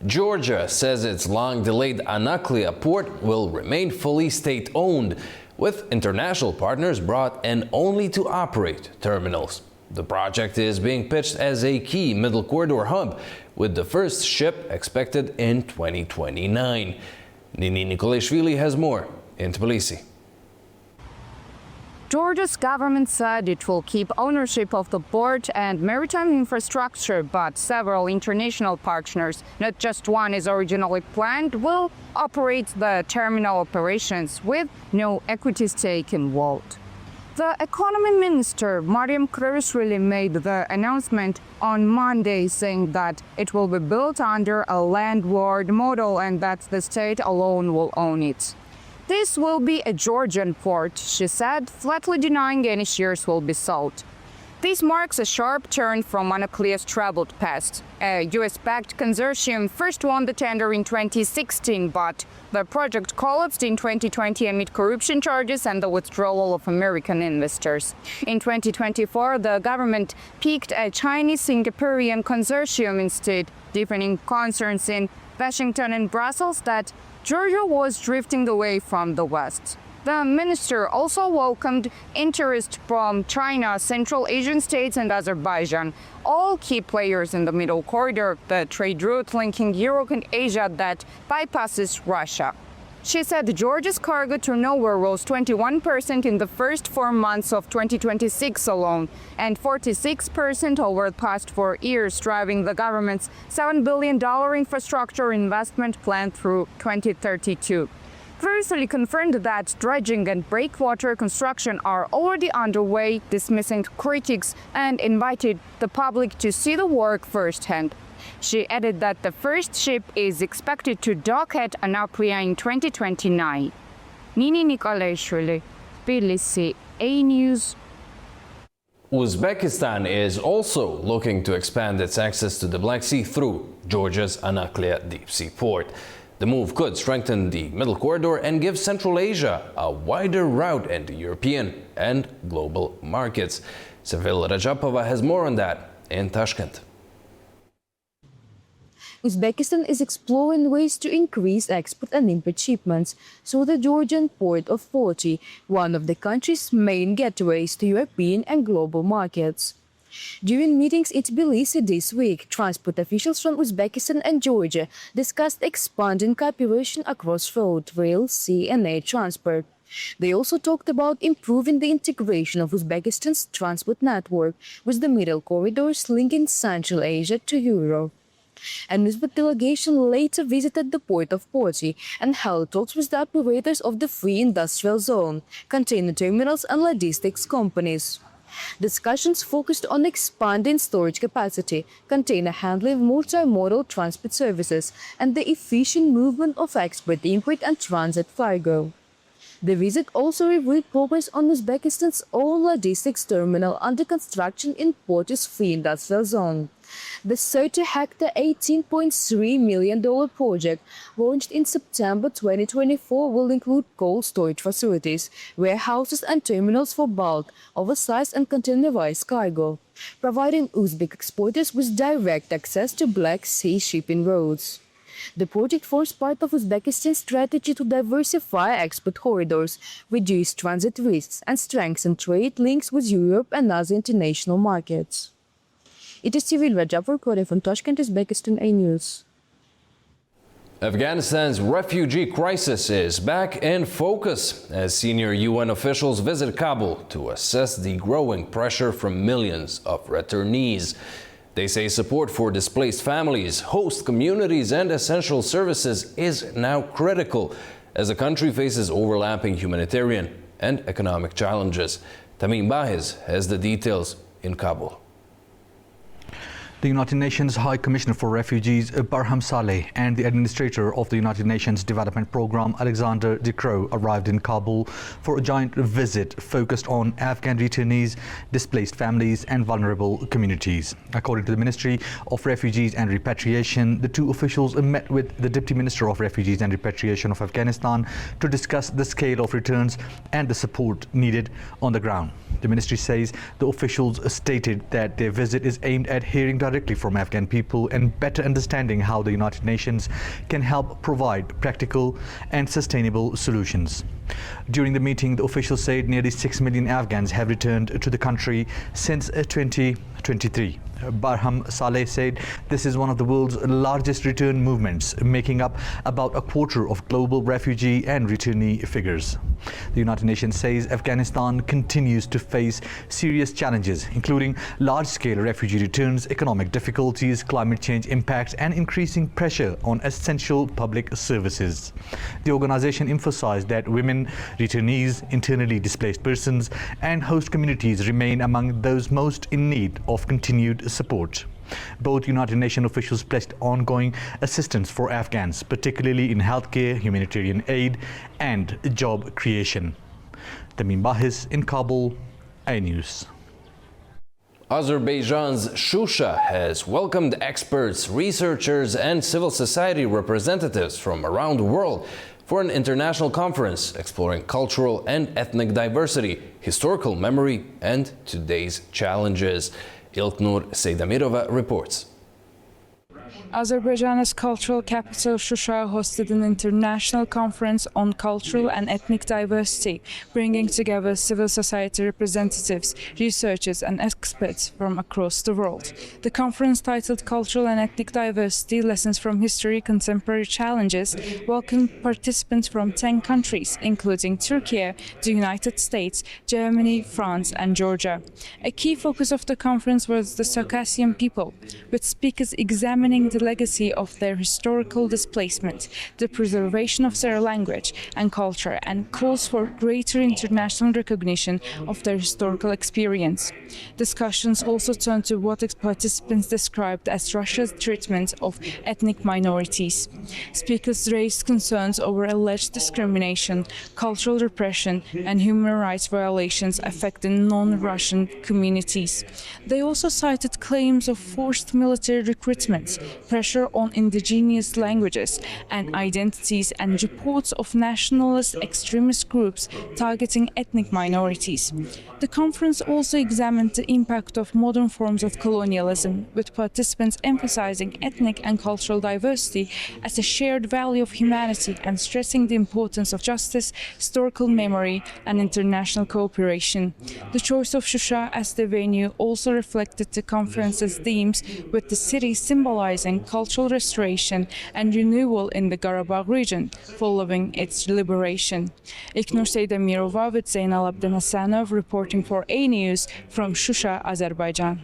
Georgia says its long-delayed Anaklia port will remain fully state-owned, with international partners brought in only to operate terminals. The project is being pitched as a key middle corridor hub, with the first ship expected in 2029. Nini Nikolashvili has more in Tbilisi. Georgia's government said it will keep ownership of the port and maritime infrastructure, but several international partners, not just one as originally planned, will operate the terminal operations with no equity stake involved. The economy minister, Mariam Kravishvili, made the announcement on Monday, saying that it will be built under a landlord model and that the state alone will own it. This will be a Georgian port, she said, flatly denying any shares will be sold. This marks a sharp turn from Anaklia's troubled past. A US-backed consortium first won the tender in 2016, but the project collapsed in 2020 amid corruption charges and the withdrawal of American investors. In 2024, the government picked a Chinese-Singaporean consortium instead, deepening concerns in Washington and Brussels that Georgia was drifting away from the West. The minister also welcomed interest from China, Central Asian states and Azerbaijan, all key players in the Middle Corridor, the trade route linking Europe and Asia that bypasses Russia. She said Georgia's cargo turnover rose 21% in the first 4 months of 2026 alone, and 46% over the past 4 years, driving the government's $7 billion infrastructure investment plan through 2032. previously confirmed that dredging and breakwater construction are already underway, dismissing critics and invited the public to see the work firsthand. She added that the first ship is expected to dock at Anapria in 2029. Nini Nikolaishvili, Tbilisi, A News. Uzbekistan is also looking to expand its access to the Black Sea through Georgia's Anaklia deep sea port. The move could strengthen the middle corridor and give Central Asia a wider route into European and global markets. Sevil Rajapova has more on that in Tashkent. Uzbekistan is exploring ways to increase export and import shipments through the Georgian port of Poti, one of the country's main gateways to European and global markets. During meetings in Tbilisi this week, transport officials from Uzbekistan and Georgia discussed expanding cooperation across road, rail, sea and air transport. They also talked about improving the integration of Uzbekistan's transport network with the middle corridors linking Central Asia to Europe. An Uzbek delegation later visited the port of Poti and held talks with the operators of the Free Industrial Zone, container terminals and logistics companies. Discussions focused on expanding storage capacity, container handling, multimodal transport services, and the efficient movement of export, import and transit cargo. The visit also reviewed progress on Uzbekistan's own logistics terminal under construction in Poti's Free Industrial Zone. The 30-hectare $18.3 million project, launched in September 2024, will include cold storage facilities, warehouses and terminals for bulk, oversized and containerized cargo, providing Uzbek exporters with direct access to Black Sea shipping routes. The project forms part of Uzbekistan's strategy to diversify export corridors, reduce transit risks, and strengthen trade links with Europe and other international markets. It is Sevil Rajab reporting from Tashkent, Uzbekistan A News. Afghanistan's refugee crisis is back in focus as senior UN officials visit Kabul to assess the growing pressure from millions of returnees. They say support for displaced families, host communities and essential services is now critical as the country faces overlapping humanitarian and economic challenges. Tamim Bahiz has the details in Kabul. The United Nations High Commissioner for Refugees, Barham Saleh, and the Administrator of the United Nations Development Programme, Alexander De Croo, arrived in Kabul for a joint visit focused on Afghan returnees, displaced families and vulnerable communities. According to the Ministry of Refugees and Repatriation, the two officials met with the Deputy Minister of Refugees and Repatriation of Afghanistan to discuss the scale of returns and the support needed on the ground. The ministry says the officials stated that their visit is aimed at hearing directly from Afghan people and better understanding how the United Nations can help provide practical and sustainable solutions. During the meeting, the officials said nearly 6 million Afghans have returned to the country since 2023. Barham Saleh said this is one of the world's largest return movements, making up about a quarter of global refugee and returnee figures. The United Nations says Afghanistan continues to face serious challenges, including large-scale refugee returns, economic difficulties, climate change impacts, and increasing pressure on essential public services. The organization emphasized that women, returnees, internally displaced persons, and host communities remain among those most in need of continued support. Both United Nations officials pledged ongoing assistance for Afghans, particularly in healthcare, humanitarian aid, and job creation. Tamim Bahiz in Kabul, A News. Azerbaijan's Shusha has welcomed experts, researchers, and civil society representatives from around the world for an international conference exploring cultural and ethnic diversity, historical memory, and today's challenges. Ilknur Seydamirova reports. Azerbaijan's cultural capital Shusha hosted an international conference on cultural and ethnic diversity, bringing together civil society representatives, researchers and experts from across the world. The conference, titled Cultural and Ethnic Diversity, Lessons from History, Contemporary Challenges, welcomed participants from 10 countries, including Turkey, the United States, Germany, France and Georgia. A key focus of the conference was the Circassian people, with speakers examining the legacy of their historical displacement, the preservation of their language and culture, and calls for greater international recognition of their historical experience. Discussions also turned to what participants described as Russia's treatment of ethnic minorities. Speakers raised concerns over alleged discrimination, cultural repression, and human rights violations affecting non-Russian communities. They also cited claims of forced military recruitment, pressure on indigenous languages and identities, and reports of nationalist extremist groups targeting ethnic minorities. The conference also examined the impact of modern forms of colonialism, with participants emphasizing ethnic and cultural diversity as a shared value of humanity and stressing the importance of justice, historical memory, and international cooperation. The choice of Shusha as the venue also reflected the conference's themes, with the city symbolizing cultural restoration and renewal in the Karabakh region following its liberation. İlknur Seydemirova with Zeynal Abdinasanov reporting for A News from Shusha, Azerbaijan.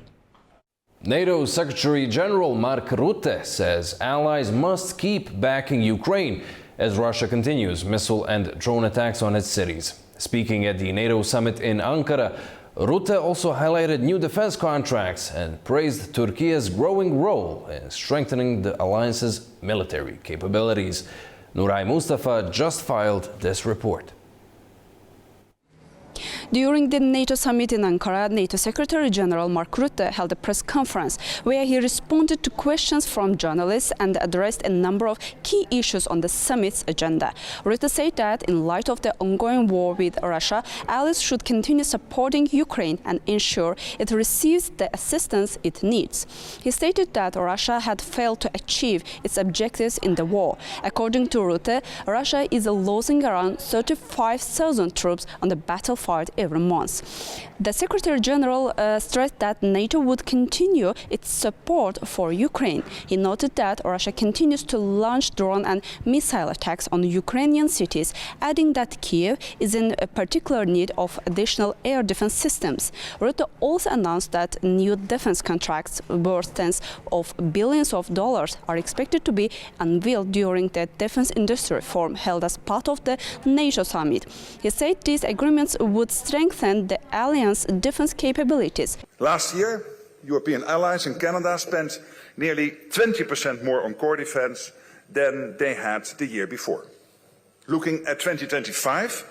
NATO Secretary General Mark Rutte says allies must keep backing Ukraine as Russia continues missile and drone attacks on its cities. Speaking at the NATO summit in Ankara, Rutte also highlighted new defense contracts and praised Turkey's growing role in strengthening the alliance's military capabilities. Nuray Mustafa just filed this report. During the NATO summit in Ankara, NATO Secretary General Mark Rutte held a press conference where he responded to questions from journalists and addressed a number of key issues on the summit's agenda. Rutte said that in light of the ongoing war with Russia, allies should continue supporting Ukraine and ensure it receives the assistance it needs. He stated that Russia had failed to achieve its objectives in the war. According to Rutte, Russia is losing around 35,000 troops on the battlefield every month. The Secretary General stressed that NATO would continue its support for Ukraine. He noted that Russia continues to launch drone and missile attacks on Ukrainian cities, adding that Kiev is in particular need of additional air defense systems. Rutte also announced that new defense contracts worth tens of billions of dollars are expected to be unveiled during the Defense Industry Forum held as part of the NATO summit. He said these agreements would strengthen the alliance's defense capabilities. Last year, European allies in Canada spent nearly 20% more on core defense than they had the year before. Looking at 2025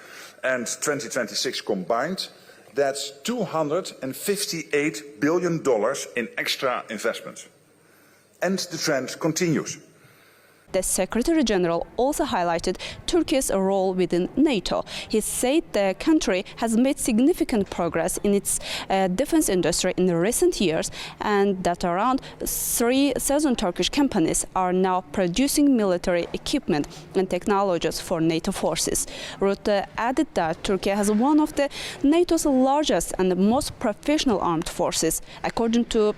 and 2026 combined, that's $258 billion in extra investment. And the trend continues. The Secretary General also highlighted Turkey's role within NATO. He said the country has made significant progress in its defense industry in recent years and that around 3,000 Turkish companies are now producing military equipment and technologies for NATO forces. Rutte added that Turkey has one of the NATO's largest and most professional armed forces. According to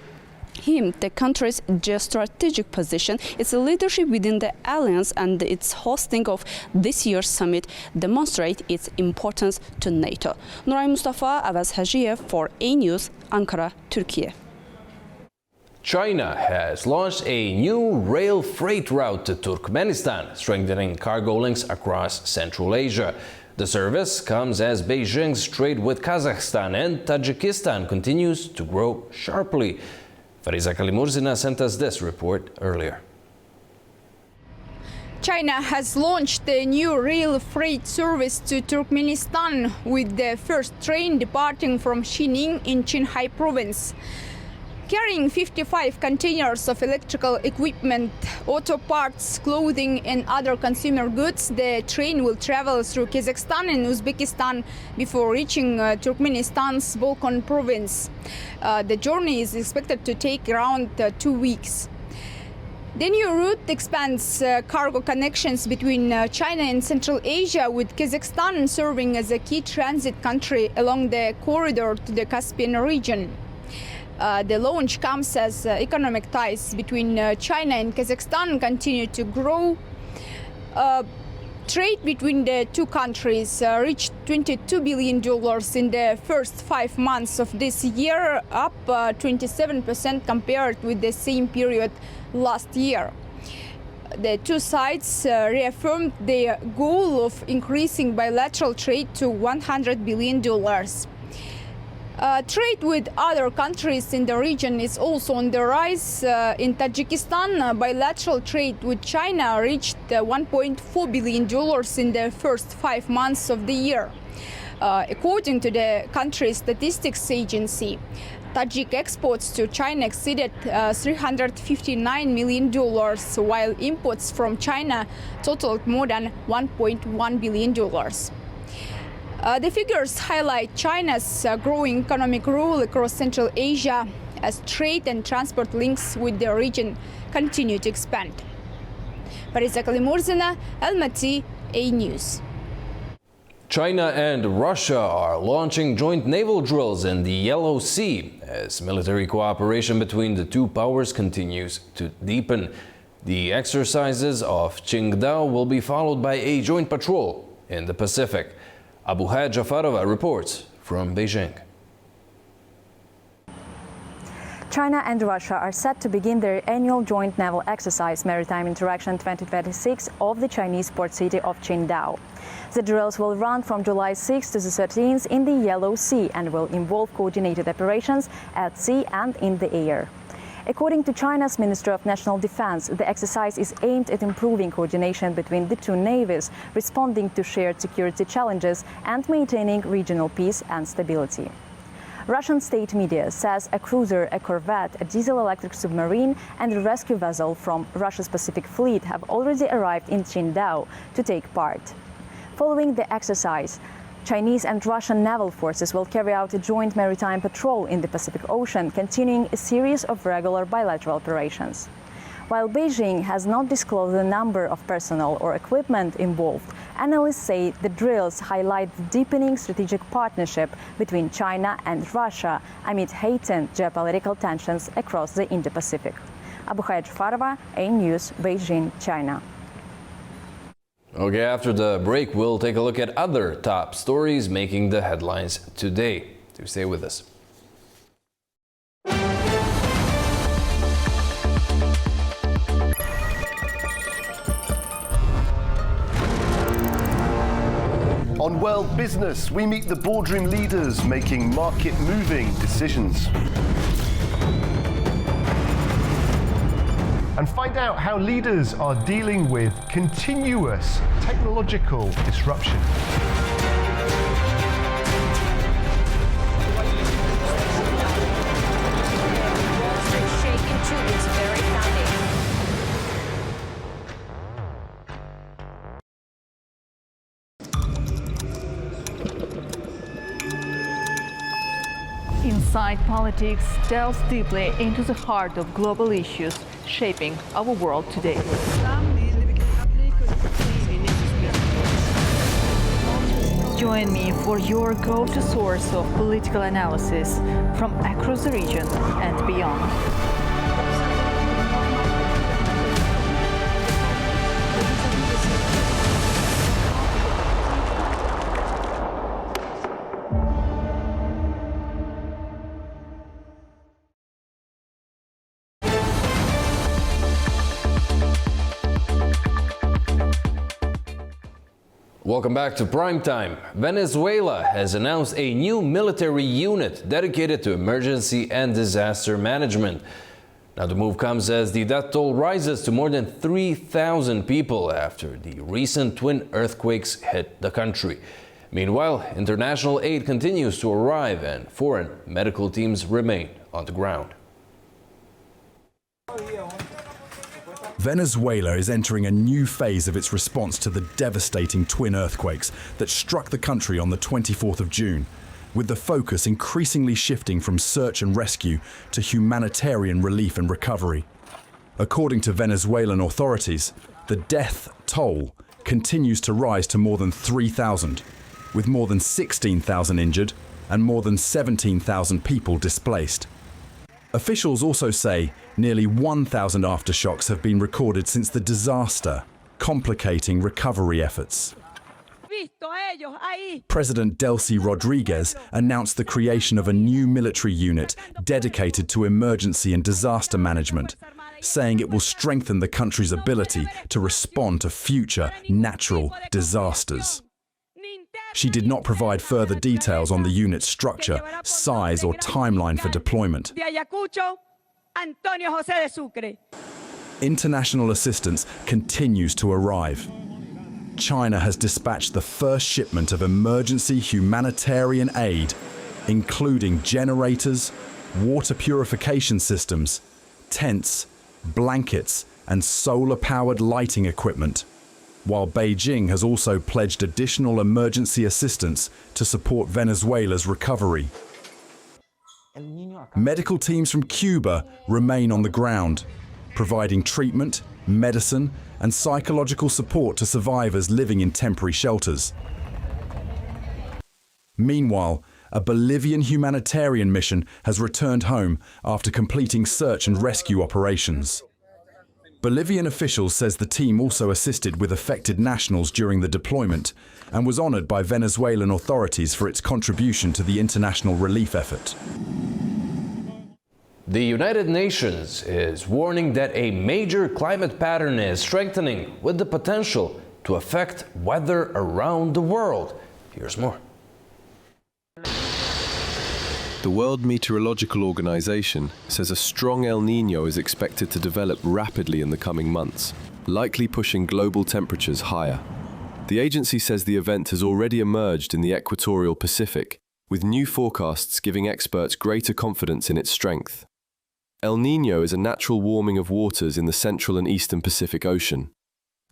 him, the country's geostrategic position, its leadership within the alliance and its hosting of this year's summit demonstrate its importance to NATO. Nuray Mustafa, Avaz Hajiev for A News, Ankara, Turkey. China has launched a new rail freight route to Turkmenistan, strengthening cargo links across Central Asia. The service comes as Beijing's trade with Kazakhstan and Tajikistan continues to grow sharply. Fariza Kalimurzina sent us this report earlier. China has launched the new rail freight service to Turkmenistan with the first train departing from Xining in Qinghai province. Carrying 55 containers of electrical equipment, auto parts, clothing and other consumer goods, the train will travel through Kazakhstan and Uzbekistan before reaching Turkmenistan's Balkan province. The journey is expected to take around 2 weeks. The new route expands cargo connections between China and Central Asia, with Kazakhstan serving as a key transit country along the corridor to the Caspian region. The launch comes as economic ties between China and Kazakhstan continue to grow. Trade between the two countries reached $22 billion in the first 5 months of this year, up 27% compared with the same period last year. The two sides reaffirmed their goal of increasing bilateral trade to $100 billion. Trade with other countries in the region is also on the rise. In Tajikistan, bilateral trade with China reached $1.4 billion in the first 5 months of the year. According to the country's statistics agency, Tajik exports to China exceeded $359 million, while imports from China totaled more than $1.1 billion. The figures highlight China's growing economic role across Central Asia as trade and transport links with the region continue to expand. Parisa Kalimurzina, Almaty, A News. China and Russia are launching joint naval drills in the Yellow Sea as military cooperation between the two powers continues to deepen. The exercises of Qingdao will be followed by a joint patrol in the Pacific. Abuhay Jafarova reports from Beijing. China and Russia are set to begin their annual joint naval exercise Maritime Interaction 2026 off the Chinese port city of Qingdao. The drills will run from July 6 to the 13th in the Yellow Sea and will involve coordinated operations at sea and in the air. According to China's Minister of National Defense, the exercise is aimed at improving coordination between the two navies, responding to shared security challenges and maintaining regional peace and stability. Russian state media says a cruiser, a corvette, a diesel-electric submarine and a rescue vessel from Russia's Pacific Fleet have already arrived in Qingdao to take part. Following the exercise, Chinese and Russian naval forces will carry out a joint maritime patrol in the Pacific Ocean, continuing a series of regular bilateral operations. While Beijing has not disclosed the number of personnel or equipment involved, analysts say the drills highlight the deepening strategic partnership between China and Russia amid heightened geopolitical tensions across the Indo-Pacific. Abuhay Jafarova, A News, Beijing, China. Okay, after the break, we'll take a look at other top stories making the headlines today. Do stay with us. On World Business, we meet the boardroom leaders making market-moving decisions. And find out how leaders are dealing with continuous technological disruption. Inside Politics delves deeply into the heart of global issues shaping our world today. Join me for your go-to source of political analysis from across the region and beyond. Welcome back to Primetime. Venezuela has announced a new military unit dedicated to emergency and disaster management. Now the move comes as the death toll rises to more than 3,000 people after the recent twin earthquakes hit the country. Meanwhile, international aid continues to arrive and foreign medical teams remain on the ground. Venezuela is entering a new phase of its response to the devastating twin earthquakes that struck the country on the 24th of June, with the focus increasingly shifting from search and rescue to humanitarian relief and recovery. According to Venezuelan authorities, the death toll continues to rise to more than 3,000, with more than 16,000 injured and more than 17,000 people displaced. Officials also say nearly 1,000 aftershocks have been recorded since the disaster, complicating recovery efforts. President Delcy Rodriguez announced the creation of a new military unit dedicated to emergency and disaster management, saying it will strengthen the country's ability to respond to future natural disasters. She did not provide further details on the unit's structure, size, or timeline for deployment. International assistance continues to arrive. China has dispatched the first shipment of emergency humanitarian aid, including generators, water purification systems, tents, blankets, and solar-powered lighting equipment, while Beijing has also pledged additional emergency assistance to support Venezuela's recovery. Medical teams from Cuba remain on the ground, providing treatment, medicine, and psychological support to survivors living in temporary shelters. Meanwhile, a Bolivian humanitarian mission has returned home after completing search and rescue operations. Bolivian officials says the team also assisted with affected nationals during the deployment and was honored by Venezuelan authorities for its contribution to the international relief effort. The United Nations is warning that a major climate pattern is strengthening with the potential to affect weather around the world. Here's more. The World Meteorological Organization says a strong El Niño is expected to develop rapidly in the coming months, likely pushing global temperatures higher. The agency says the event has already emerged in the equatorial Pacific, with new forecasts giving experts greater confidence in its strength. El Niño is a natural warming of waters in the central and eastern Pacific Ocean.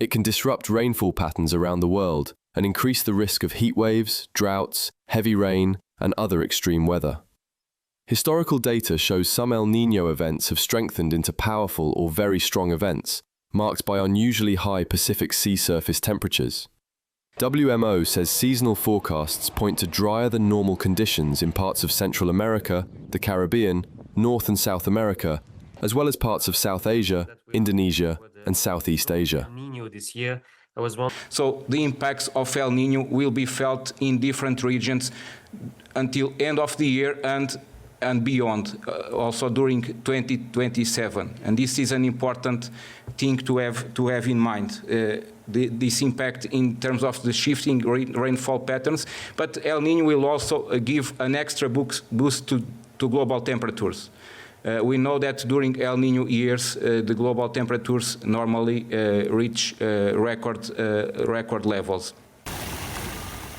It can disrupt rainfall patterns around the world and increase the risk of heat waves, droughts, heavy rain, and other extreme weather. Historical data shows some El Niño events have strengthened into powerful or very strong events, marked by unusually high Pacific sea surface temperatures. WMO says seasonal forecasts point to drier than normal conditions in parts of Central America, the Caribbean, North and South America, as well as parts of South Asia, Indonesia, and Southeast Asia. So the impacts of El Niño will be felt in different regions until end of the year and beyond, also during 2027. And this is an important thing to have in mind. This impact in terms of the shifting rainfall patterns, but El Niño will also give an extra boost to global temperatures. We know that during El Niño years, the global temperatures normally reach record levels.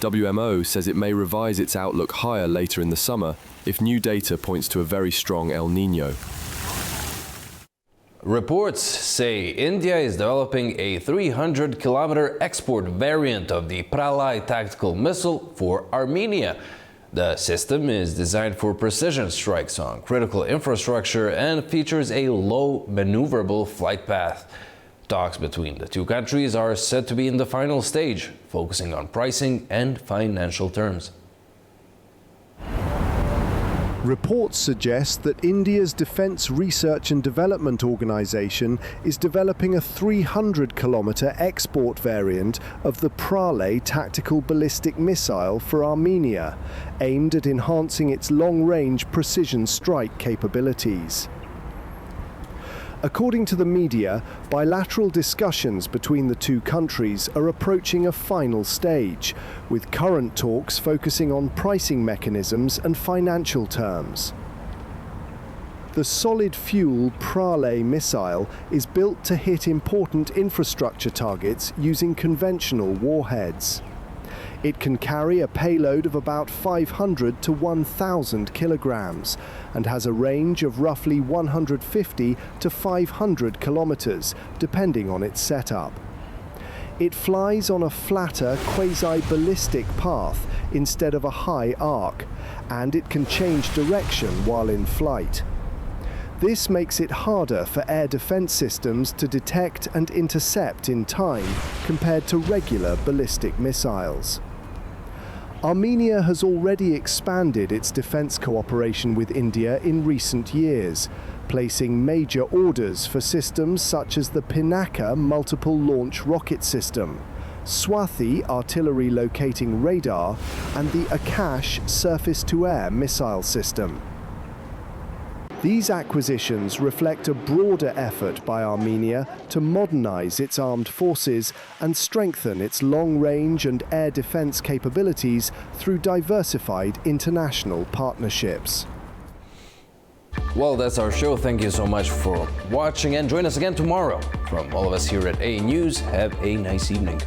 WMO says it may revise its outlook higher later in the summer if new data points to a very strong El Niño. Reports say India is developing a 300-kilometer export variant of the Primetime tactical missile for Armenia. The system is designed for precision strikes on critical infrastructure and features a low maneuverable flight path. Talks between the two countries are said to be in the final stage, focusing on pricing and financial terms. Reports suggest that India's Defence Research and Development Organisation is developing a 300-kilometre export variant of the Primetime tactical ballistic missile for Armenia, aimed at enhancing its long-range precision strike capabilities. According to the media, bilateral discussions between the two countries are approaching a final stage, with current talks focusing on pricing mechanisms and financial terms. The solid-fuel Primetime missile is built to hit important infrastructure targets using conventional warheads. It can carry a payload of about 500 to 1,000 kilograms and has a range of roughly 150 to 500 kilometers, depending on its setup. It flies on a flatter quasi-ballistic path instead of a high arc, and it can change direction while in flight. This makes it harder for air defense systems to detect and intercept in time compared to regular ballistic missiles. Armenia has already expanded its defense cooperation with India in recent years, placing major orders for systems such as the Pinaka multiple launch rocket system, Swathi artillery locating radar, and the Akash surface-to-air missile system. These acquisitions reflect a broader effort by Armenia to modernize its armed forces and strengthen its long-range and air defense capabilities through diversified international partnerships. Well, that's our show. Thank you so much for watching, and join us again tomorrow. From all of us here at A News, have a nice evening.